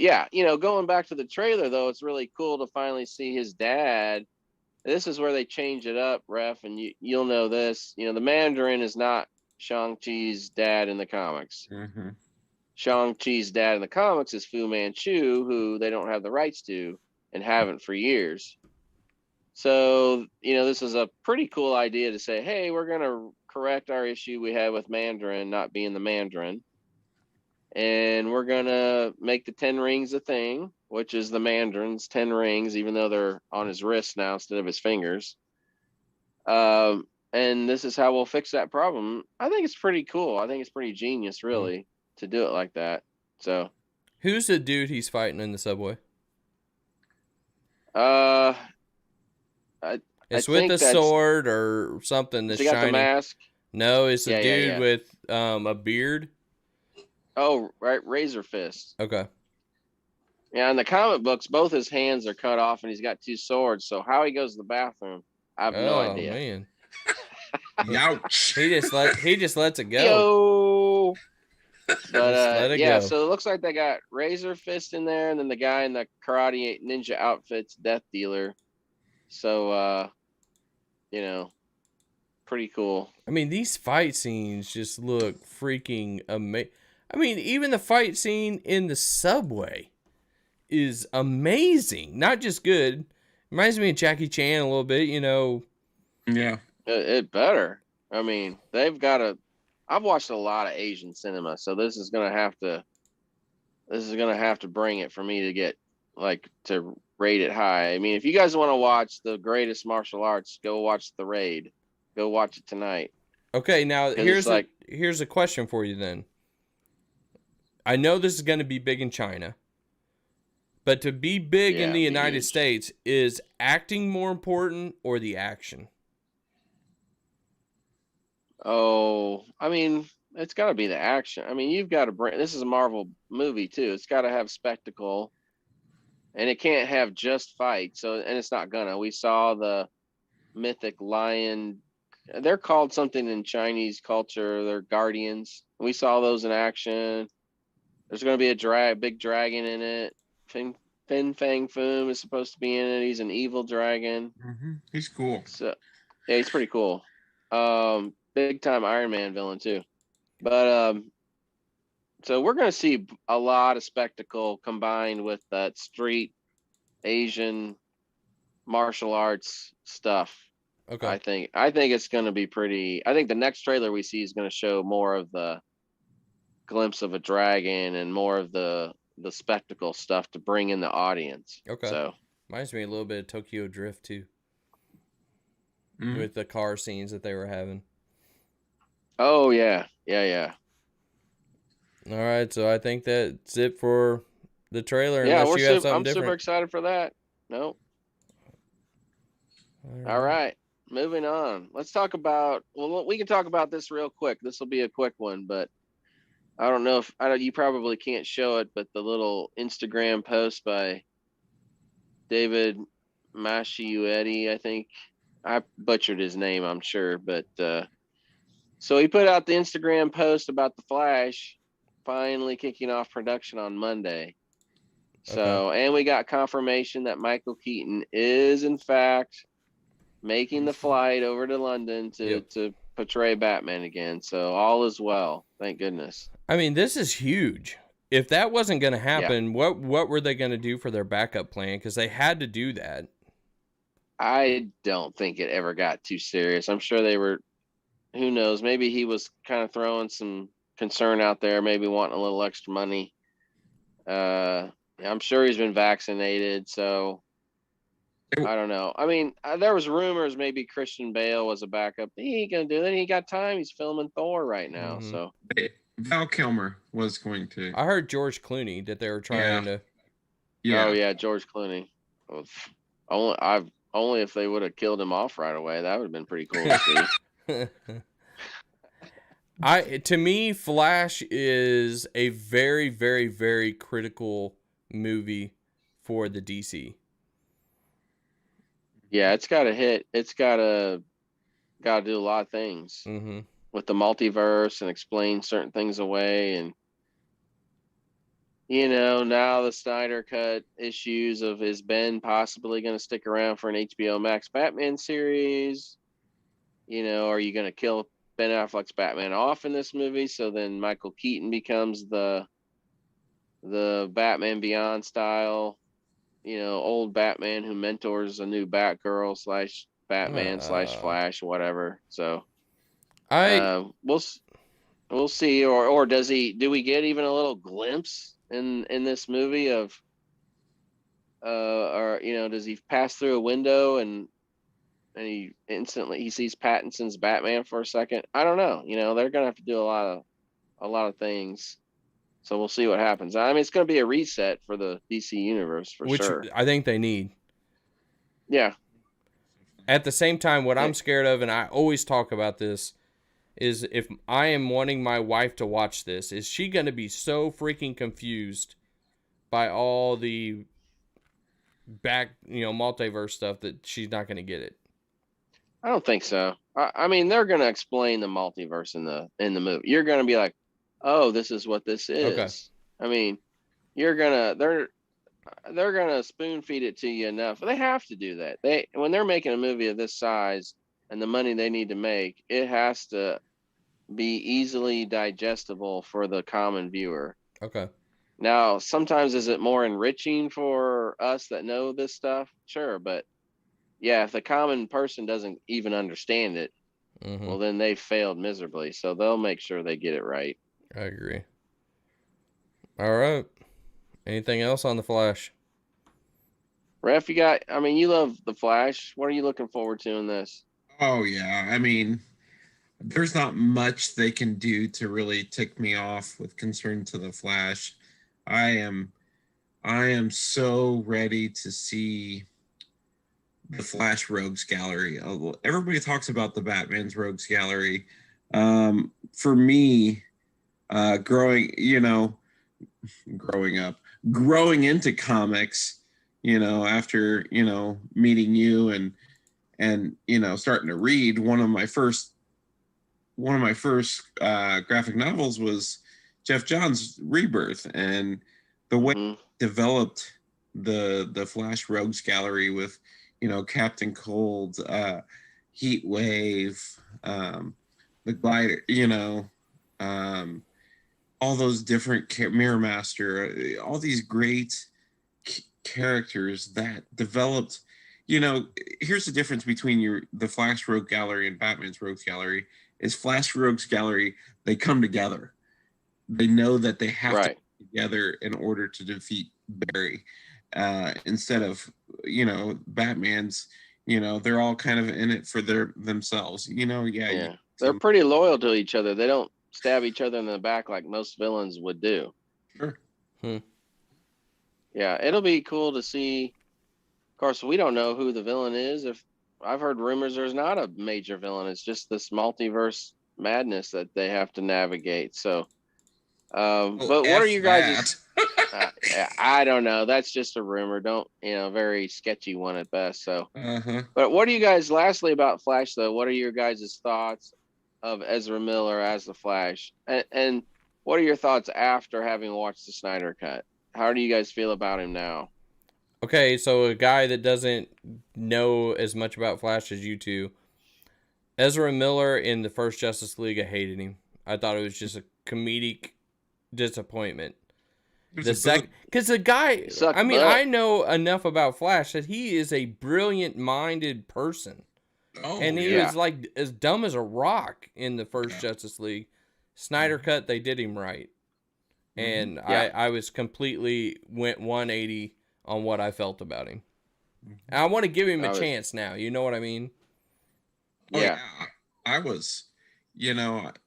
yeah, going back to the trailer though, it's really cool to finally see his dad. This is where they change it up, Ref, and you'll know this. The Mandarin is not Shang-Chi's dad in the comics. Mm-hmm. Shang-Chi's dad in the comics is Fu Manchu, who they don't have the rights to and haven't for years. So, this is a pretty cool idea to say, hey, we're going to correct our issue we had with Mandarin not being the Mandarin. And we're going to make the 10 rings a thing, which is the Mandarin's 10 rings, even though they're on his wrist now instead of his fingers. And this is how we'll fix that problem. I think it's pretty cool. I think it's pretty genius, really, to do it like that. So, who's the dude he's fighting in the subway? It's with a sword or something that's shiny. Got the mask? No, it's a dude with a beard. Oh, right, Razor Fist. Okay. Yeah, in the comic books, both his hands are cut off, and he's got two swords. So how he goes to the bathroom, I have no idea. Oh man! Ouch! He just lets it go. Yo. But let it go. So it looks like they got Razor Fist in there, and then the guy in the karate ninja outfit's Death Dealer. So pretty cool. I mean, these fight scenes just look freaking amazing. I mean, even the fight scene in the subway is amazing. Not just good. Reminds me of Jackie Chan a little bit, Yeah. It better. I mean, I've watched a lot of Asian cinema, so this is gonna have to bring it for me to get to rate it high. I mean, if you guys want to watch the greatest martial arts, go watch The Raid. Go watch it tonight. Okay, now 'Cause it's like, here's a question for you then. I know this is going to be big in China, but to be big in yeah, the be United huge. States, is acting more important or the action? Oh, I mean, it's got to be the action. I mean, you've got to bring. This is a Marvel movie too. It's got to have spectacle, and it can't have just fight. So, and it's not gonna. We saw the mythic lion. They're called something in Chinese culture. They're guardians. We saw those in action. There's going to be a big dragon in it. Fin Fang Foom is supposed to be in it. He's an evil dragon. He's cool. So yeah, he's pretty cool. Big time Iron Man villain too. But so we're going to see a lot of spectacle combined with that street Asian martial arts stuff. Okay. I think it's going to be pretty. I think the next trailer we see is going to show more of the glimpse of a dragon and more of the spectacle stuff to bring in the audience. Okay. So reminds me a little bit of Tokyo Drift too, Mhm. with the car scenes that they were having. oh yeah. All right, so I think that's it for the trailer. Yeah, Unless you have something I'm different. super excited for that. Nope. All right. Moving on. Let's talk about. Well, we can talk about this real quick. This will be a quick one, but I don't know if you probably can't show it, but the little Instagram post by David Masciuetti, I think I butchered his name, I'm sure, but so he put out the Instagram post about the Flash finally kicking off production on Monday. So, and we got confirmation that Michael Keaton is in fact making the flight over to London to portray Batman again. So all is well, thank goodness. I mean, this is huge. If that wasn't going to happen, what were they going to do for their backup plan? Because they had to do that. I don't think it ever got too serious. I'm sure they were. Who knows? Maybe he was kind of throwing some concern out there, maybe wanting a little extra money. I'm sure he's been vaccinated, so I don't know. I mean, there was rumors maybe Christian Bale was a backup. He ain't gonna do that. He got time. He's filming Thor right now, so Val Kilmer was going to. I heard George Clooney that they were trying to. Yeah. Oh yeah, George Clooney. Only if they would have killed him off right away. That would have been pretty cool to see. To me, Flash is a very, very, very critical movie for the DC. Yeah, it's got to hit. It's got to do a lot of things with the multiverse and explain certain things away. And now the Snyder Cut issues of is Ben possibly going to stick around for an HBO Max Batman series? Are you going to kill Ben Affleck's Batman off in this movie so then Michael Keaton becomes the Batman Beyond style, old Batman who mentors a new Batgirl / Batman / Flash, whatever. So we'll see, or do we get even a little glimpse in this movie of or does he pass through a window and he sees Pattinson's Batman for a second? I don't know. They're gonna have to do a lot of things. So we'll see what happens. I mean, it's going to be a reset for the DC universe for sure. Which I think they need. Yeah. At the same time, what I'm scared of, and I always talk about this, is if I am wanting my wife to watch this, is she going to be so freaking confused by all the multiverse stuff that she's not going to get it? I don't think so. I mean, they're going to explain the multiverse in the movie. You're going to be like, oh, this is what this is. Okay. I mean, they're gonna spoon feed it to you enough. They have to do that. When they're making a movie of this size and the money they need to make, it has to be easily digestible for the common viewer. Okay. Now, sometimes is it more enriching for us that know this stuff? Sure, but yeah, if the common person doesn't even understand it, well, then they failed miserably. So they'll make sure they get it right. I agree. All right. Anything else on the Flash? Ref, you got. I mean, you love the Flash. What are you looking forward to in this? Oh yeah, I mean, there's not much they can do to really tick me off with concern to the Flash. I am I am so ready to see the Flash Rogues Gallery. Everybody talks about the Batman's Rogues Gallery. For me, growing, growing up, growing into comics, after meeting you and starting to read, one of my first graphic novels was Jeff Johns' Rebirth, and the way Mhm. developed the Flash Rogues Gallery with Captain Cold, Heat Wave, the Glider, um, all those different Mirror Master, all these great characters that developed. Here's the difference between the Flash Rogue Gallery and Batman's Rogues Gallery. Is Flash Rogues Gallery, they come together. They know that they have to Right. come together in order to defeat Barry. Instead of Batman's, they're all kind of in it for themselves. Yeah. They're pretty loyal to each other. They don't stab each other in the back like most villains would do. Sure. Yeah, it'll be cool to see. Of course, we don't know who the villain is. If I've heard rumors there's not a major villain, it's just this multiverse madness that they have to navigate. So, but what are you guys'? I don't know. That's just a rumor. Don't very sketchy one at best. So, but what are you guys? Lastly, about Flash though, what are your guys' thoughts of Ezra Miller as the Flash, and what are your thoughts after having watched the Snyder Cut? How do you guys feel about him now? Okay, so a guy that doesn't know as much about Flash as you two, Ezra Miller in the first Justice League, I hated him. I thought it was just a comedic disappointment. Because the guy, I mean, I know enough about Flash that he is a brilliant-minded person. And he was like as dumb as a rock in the first Justice League. Snyder Cut, they did him right. And I was completely went 180 on what I felt about him. And I want to give him a chance now. You know what I mean? Yeah. I was,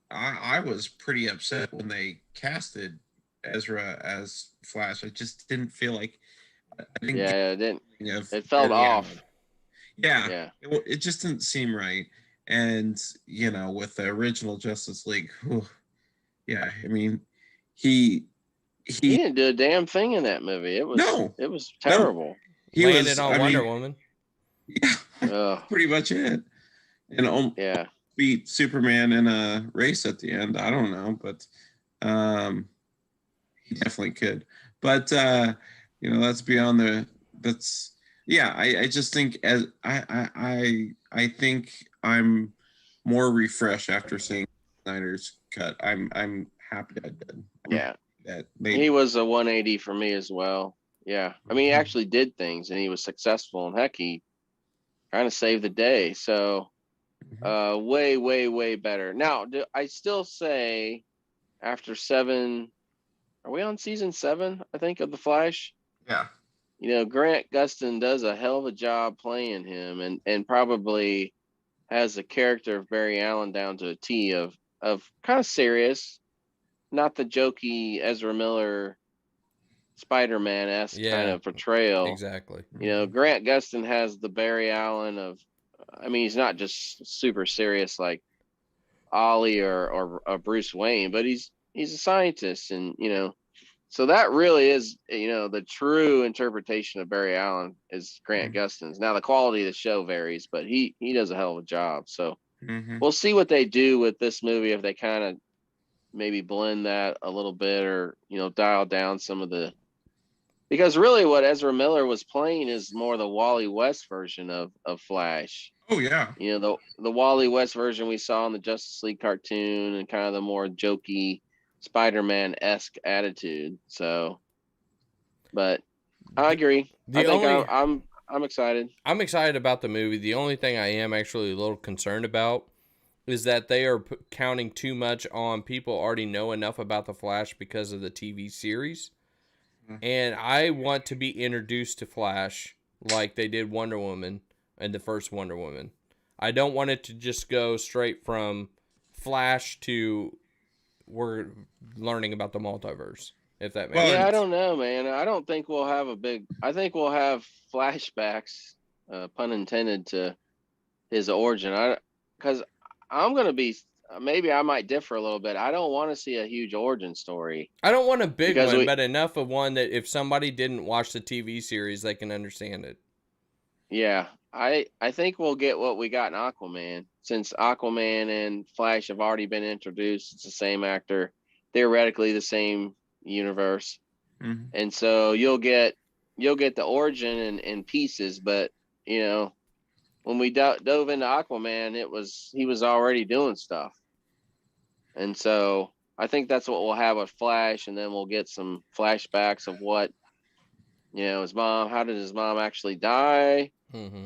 I was pretty upset when they casted Ezra as Flash. I just didn't feel like it didn't. It felt off. Yeah. It just didn't seem right. And with the original Justice League, I mean, he didn't do a damn thing in that movie. It was terrible. No. He landed on Wonder Woman. Yeah, pretty much it. And beat Superman in a race at the end. I don't know, but he definitely could. But that's beyond I just think I think I'm more refreshed after seeing Snyder's cut. I'm happy I did. He was a 180 for me as well. Yeah. I mean, he actually did things and he was successful, and heck, he kind of saved the day. So way, way, way better. Now, I still say after 7, are we on season 7, I think, of The Flash? Yeah. Grant Gustin does a hell of a job playing him, and probably has the character of Barry Allen down to a T of kind of serious, not the jokey Ezra Miller Spider-Man-esque kind of portrayal. Exactly. Grant Gustin has the Barry Allen of, I mean, he's not just super serious like Ollie or Bruce Wayne, but he's a scientist, and so that really is the true interpretation of Barry Allen is Grant Gustin's. Now the quality of the show varies, but he does a hell of a job. So we'll see what they do with this movie, if they kind of maybe blend that a little bit, or dial down some of the, because really what Ezra Miller was playing is more the Wally West version of Flash. Oh yeah. The Wally West version we saw in the Justice League cartoon, and kind of the more jokey Spider-Man-esque attitude. So, but I agree. I'm excited. I'm excited about the movie. The only thing I am actually a little concerned about is that they are counting too much on people already know enough about the Flash because of the TV series. And I want to be introduced to Flash like they did Wonder Woman and the first Wonder Woman. I don't want it to just go straight from Flash to we're learning about the multiverse, if that makes Well, sense. Yeah, I don't know, man. I don't think we'll have I think we'll have flashbacks, pun intended, to his origin. Because I'm gonna be, maybe I might differ a little bit. I don't want to see a huge origin story. I don't want a big Because one, but enough of one that if somebody didn't watch the TV series, they can understand it. Yeah, I think we'll get what we got in Aquaman. Since Aquaman and Flash have already been introduced, it's the same actor, theoretically the same universe. Mhm. And so you'll get the origin in pieces, but you know, when we dove into Aquaman, he was already doing stuff. And so I think that's what we'll have with Flash, and then we'll get some flashbacks of what, how did his mom actually die? Mm-hmm.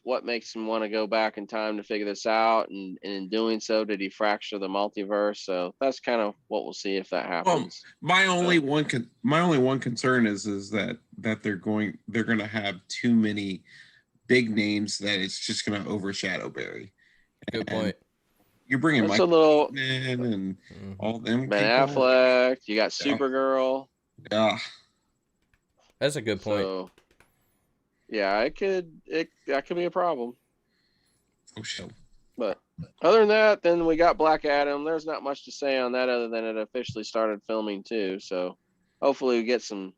What makes him want to go back in time to figure this out, and in doing so, did he fracture the multiverse? So that's kind of what we'll see if that happens. My only one concern is that they're going to have too many big names that it's just going to overshadow Barry. Good point. You're bringing That's Mike a little Keaton and all them Ben people. Affleck. You got Supergirl. Yeah. That's a good point. So yeah, that could be a problem. Oh shit. But other than that, then we got Black Adam. There's not much to say on that other than it officially started filming too. So hopefully we get some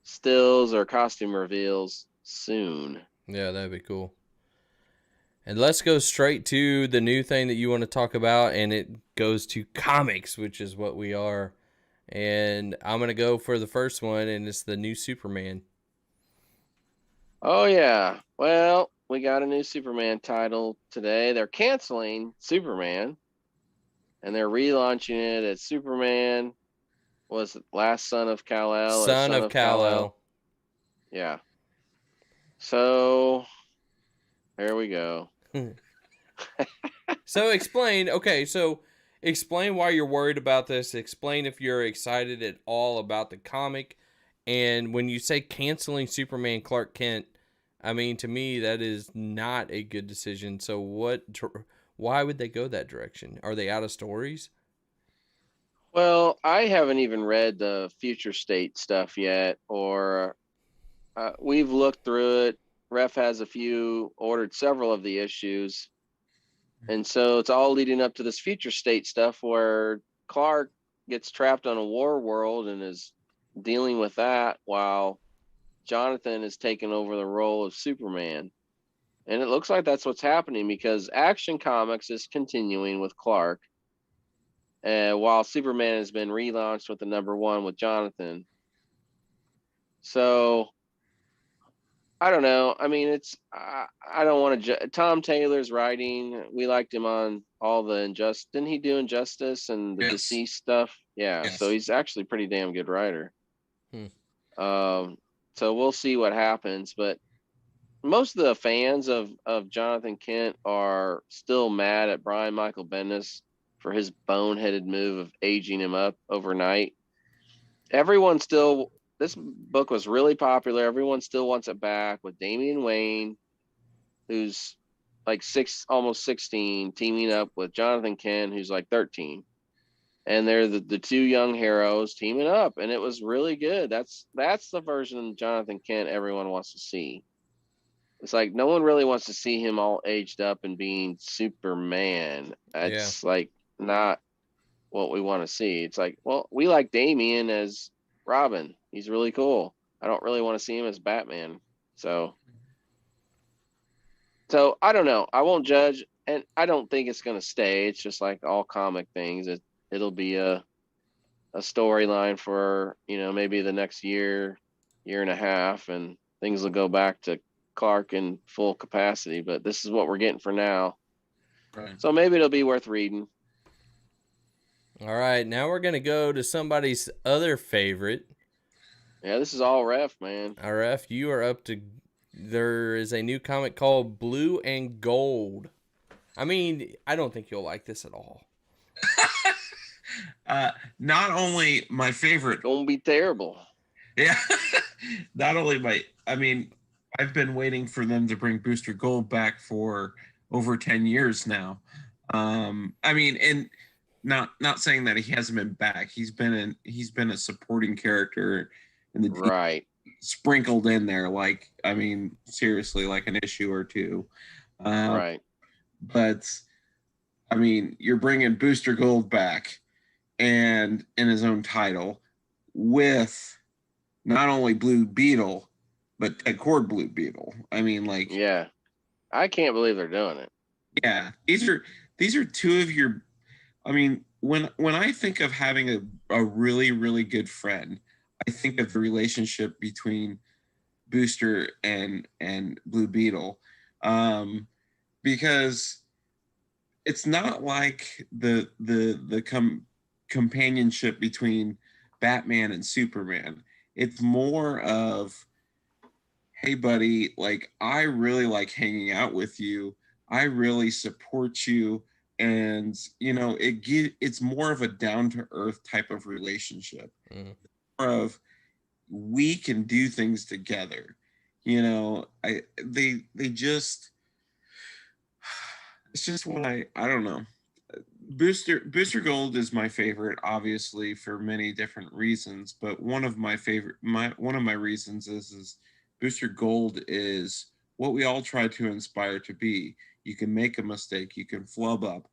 stills or costume reveals soon. Yeah, that'd be cool. And let's go straight to the new thing that you want to talk about, and it goes to comics, which is what we are. And I'm going to go for the first one, and it's the new Superman. Oh yeah. Well, we got a new Superman title today. They're canceling Superman, and they're relaunching it as Superman. Was it Last Son of Kal-El? Son of Kal-El. Yeah. So there we go. So explain why you're worried about this. Explain if you're excited at all about the comic. And when you say canceling Superman Clark Kent, I mean, to me, that is not a good decision. So why would they go that direction? Are they out of stories? Well, I haven't even read the Future State stuff yet, or we've looked through it. Ref has ordered several of the issues. And so it's all leading up to this Future State stuff where Clark gets trapped on a war world and is dealing with that while Jonathan is taking over the role of Superman. And it looks like that's what's happening because Action Comics is continuing with Clark, while Superman has been relaunched with the #1 with Jonathan. So I don't know. I mean, I don't want to. Tom Taylor's writing. We liked him on all the Injustice. Didn't he do Injustice and the Deceased stuff? Yeah. Yes. So he's actually a pretty damn good writer. So we'll see what happens. But most of the fans of Jonathan Kent are still mad at Brian Michael Bendis for his boneheaded move of aging him up overnight. This book was really popular. Everyone still wants it back with Damian Wayne, who's like almost 16, teaming up with Jonathan Kent, who's like 13. And they're the two young heroes teaming up, and it was really good. That's the version of Jonathan Kent everyone wants to see. It's like no one really wants to see him all aged up and being Superman. It's like not what we want to see. It's like, well, we like Damian as Robin. He's really cool. I don't really want to see him as Batman. So I don't know. I won't judge, and I don't think it's going to stay. It's just like all comic things. It'll be a storyline for, maybe the next year and a half, and things will go back to Clark in full capacity. But this is what we're getting for now. Right. So maybe it'll be worth reading. All right, now we're going to go to somebody's other favorite. Yeah, this is all Ref, man. RF, you are up to... There is a new comic called Blue and Gold. I mean, I don't think you'll like this at all. Not only my favorite... Gonna be terrible. Yeah. Not only I mean, I've been waiting for them to bring Booster Gold back for over 10 years now. I mean, and not saying that he hasn't been back. He's been a supporting character in the Right. sprinkled in there, like, I mean, seriously, like an issue or two. Right. But I mean, you're bringing Booster Gold back and in his own title with not only Blue Beetle, but Ted Cord Blue Beetle. I mean, like, Yeah. I can't believe they're doing it. yeah, these are two of your. I mean, when I think of having a really really good friend, I think of the relationship between Booster and Blue Beetle, because it's not like the companionship between Batman and Superman. It's more of, hey buddy, like, I really like hanging out with you. I really support you, and it's more of a down to earth type of relationship. More of, we can do things together. They just, it's just what I don't know. Booster Gold is my favorite, obviously, for many different reasons. But one of my reasons is Booster Gold is what we all try to inspire to be. You can make a mistake, you can flub up,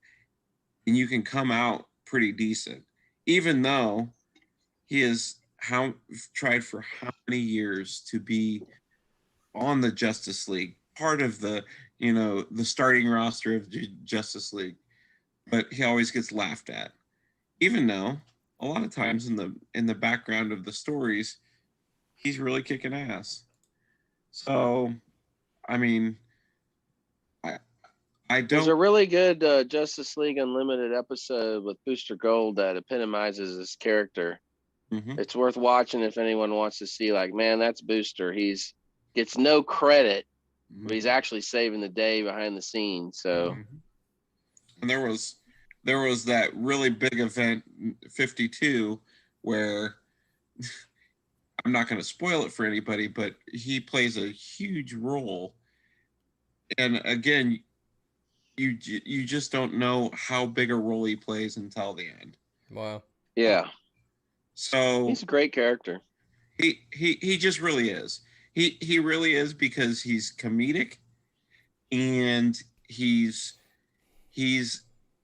and you can come out pretty decent, even though he has tried for how many years to be on the Justice League, part of the starting roster of Justice League, but he always gets laughed at, even though a lot of times in the background of the stories, he's really kicking ass. So, I mean, I There's a don't. really good Justice League Unlimited episode with Booster Gold that epitomizes his character. Mhm. It's worth watching if anyone wants to see, like, man, that's Booster. He's gets no credit, but he's actually saving the day behind the scenes. So, And there was that really big event 52 where I'm not going to spoil it for anybody, but he plays a huge role. And again, you just don't know how big a role he plays until the end. Wow. yeah, So he's a great character. he just really is. He really is, because he's comedic, and he's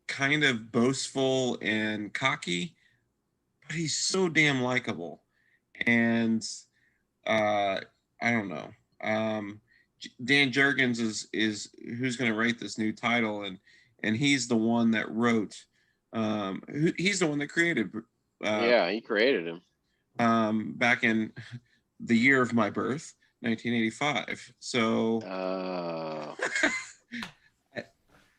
kind of boastful and cocky, but he's so damn likable. And I don't know. Dan Jurgens is who's going to write this new title, and he's the one that wrote. He's the one that created. Yeah, he created him. Back in the year of my birth, 1985. So,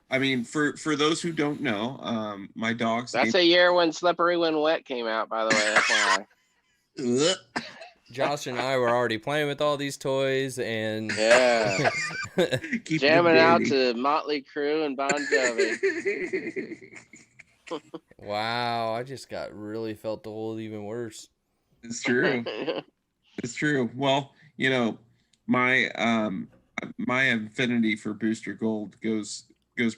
I mean, for those who don't know, my dog's That's a year when Slippery When Wet came out, by the way. That's why. Josh and I were already playing with all these toys and Yeah, jamming out to Motley Crue and Bon Jovi. Wow, I just got really felt old, even worse. It's true. It's true. Well, my my affinity for Booster Gold goes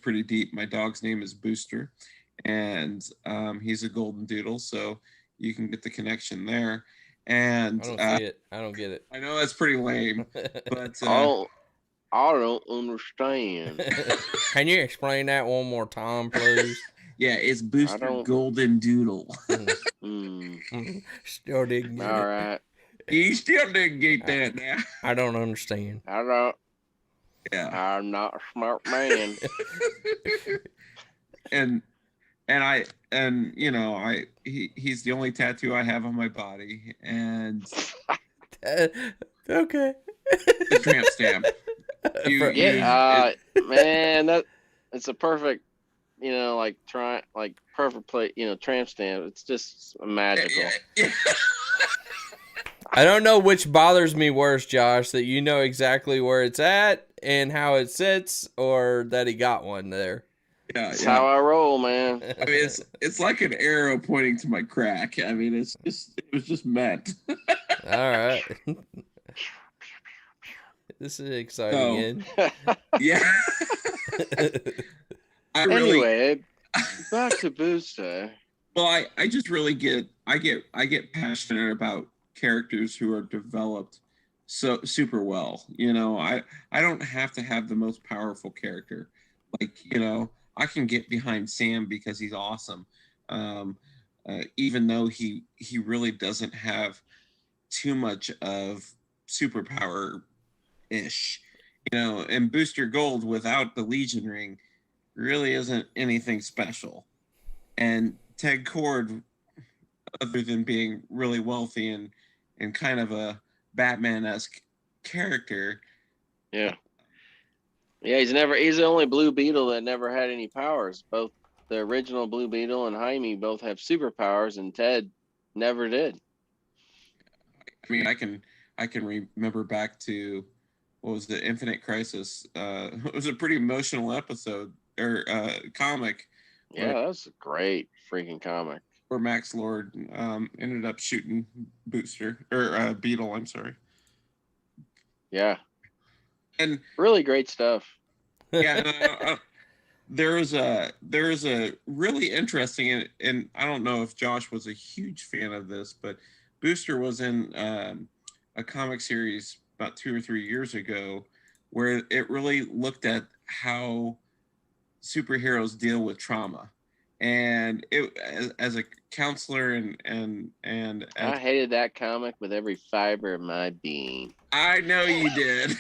pretty deep. My dog's name is Booster, and he's a golden doodle, so you can get the connection there. And I don't see it. I don't get it. I know that's pretty lame, but I don't understand. Can you explain that one more time, please? yeah, it's Booster Golden Doodle. Still didn't get it. All right. You still didn't get that now. I don't understand. I don't. Yeah. I'm not a smart man. He's the only tattoo I have on my body, and okay. The tramp stamp. Man, it's a perfect, perfect play, tramp stamp. It's just magical. Yeah. I don't know which bothers me worse, Josh, that you know exactly where it's at and how it sits, or that he got one there. Yeah, That's how I roll, man. I mean, it's like an arrow pointing to my crack. I mean, it was just meant. All right. This is exciting. Yeah. I really, Anyway, back to Booster. well, I just really I get passionate about characters who are developed so super well. I don't have to have the most powerful character. Like, I can get behind Sam because he's awesome. Um, Even though he really doesn't have too much of superpower ish. And Booster Gold without the Legion ring really isn't anything special. And Ted Cord, other than being really wealthy and kind of a Batman-esque character. Yeah. Yeah, he's the only Blue Beetle that never had any powers. Both the original Blue Beetle and Jaime both have superpowers, and Ted never did. I mean, I can remember back to, what was the Infinite Crisis? It was a pretty emotional episode or comic. Yeah, that was a great freaking comic. Where Max Lord ended up shooting Booster or Beetle. I'm sorry. Yeah, and really great stuff. Yeah, there is a really interesting, and I don't know if Josh was a huge fan of this, but Booster was in a comic series about 2 or 3 years ago where it really looked at how superheroes deal with trauma. And it, as a counselor and I hated that comic with every fiber of my being. I know you did.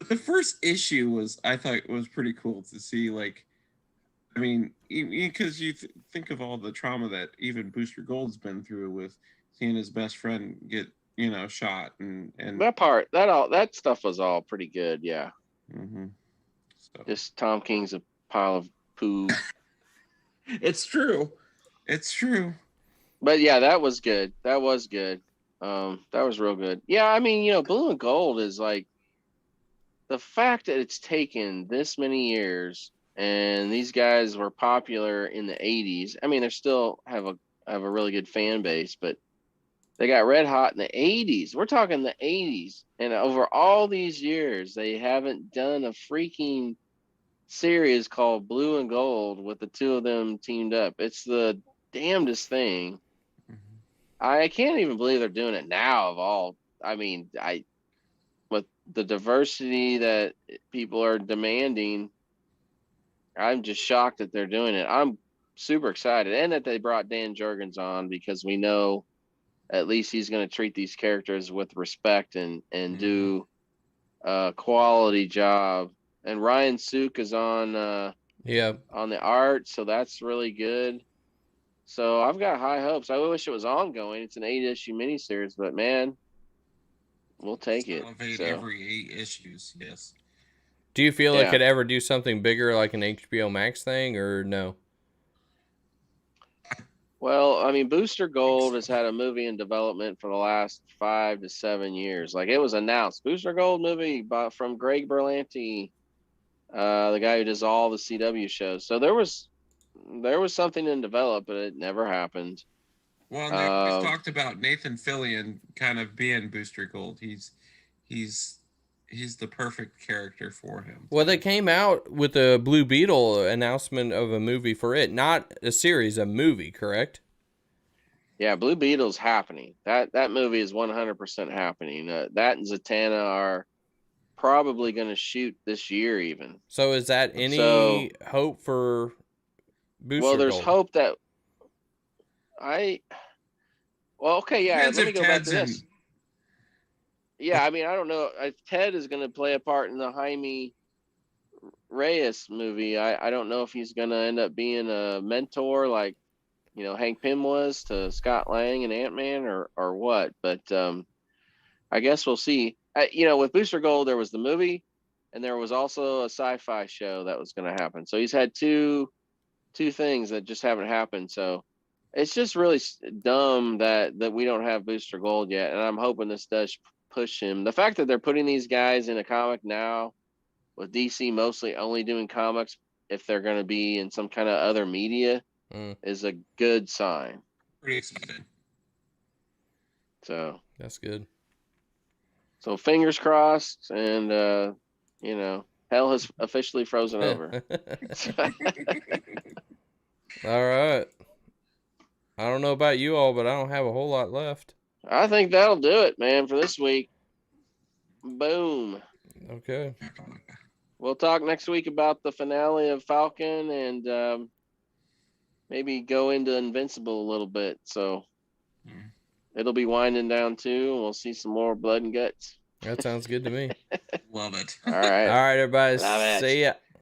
The first issue I thought was pretty cool to see. Like, I mean, because you think of all the trauma that even Booster Gold's been through with seeing his best friend get shot and that stuff was all pretty good. Yeah. Mm-hmm. So. Just Tom King's a pile of poo. It's true. But yeah, that was good. That was real good. Yeah, I mean, Blue and Gold is like, the fact that it's taken this many years and these guys were popular in the 80s. I mean, they still have a really good fan base, but they got red hot in the 80s. We're talking the 80s. And over all these years, they haven't done a freaking series called Blue and Gold with the two of them teamed up. It's the damnedest thing. Mm-hmm. I can't even believe they're doing it now of all. I mean, with the diversity that people are demanding, I'm just shocked that they're doing it. I'm super excited, and that they brought Dan Jurgens on, because we know at least he's going to treat these characters with respect and do a quality job. And Ryan Sook is on on the art, so that's really good. So I've got high hopes. I wish it was ongoing. It's an 8-issue miniseries, but man, we'll take it. Every 8 issues, yes. Do you feel it could ever do something bigger, like an HBO Max thing, or no? Well, I mean, Booster Gold has had a movie in development for the last 5 to 7 years. Like, it was announced, Booster Gold movie from Greg Berlanti, the guy who does all the CW shows. So there was something in develop, but it never happened. Well, they always talked about Nathan Fillion kind of being Booster Gold. He's the perfect character for him. Well, they came out with the Blue Beetle announcement of a movie for it, not a series, a movie, correct? Yeah, Blue Beetle's happening. That movie is 100% happening. That and Zatanna are probably going to shoot this year even. So is that any hope for Booster Gold? Well, there's hope that okay, yeah, let me go back to this. Yeah, I mean, I don't know if Ted is going to play a part in the Jaime Reyes movie. I don't know if he's going to end up being a mentor like, Hank Pym was to Scott Lang and Ant-Man, or what. But I guess we'll see. With Booster Gold, there was the movie, and there was also a sci-fi show that was going to happen. So he's had two things that just haven't happened. So it's just really dumb that we don't have Booster Gold yet. And I'm hoping this does push him. The fact that they're putting these guys in a comic now, with DC mostly only doing comics if they're going to be in some kind of other media, is a good sign. Pretty excited. So That's good. So fingers crossed, and hell has officially frozen over. All right. I don't know about you all, but I don't have a whole lot left. I think that'll do it, man, for this week. Boom. Okay. We'll talk next week about the finale of Falcon and maybe go into Invincible a little bit. So it'll be winding down too, and we'll see some more blood and guts. That sounds good to me. Love it. All right. All right, everybody. Love it. See ya.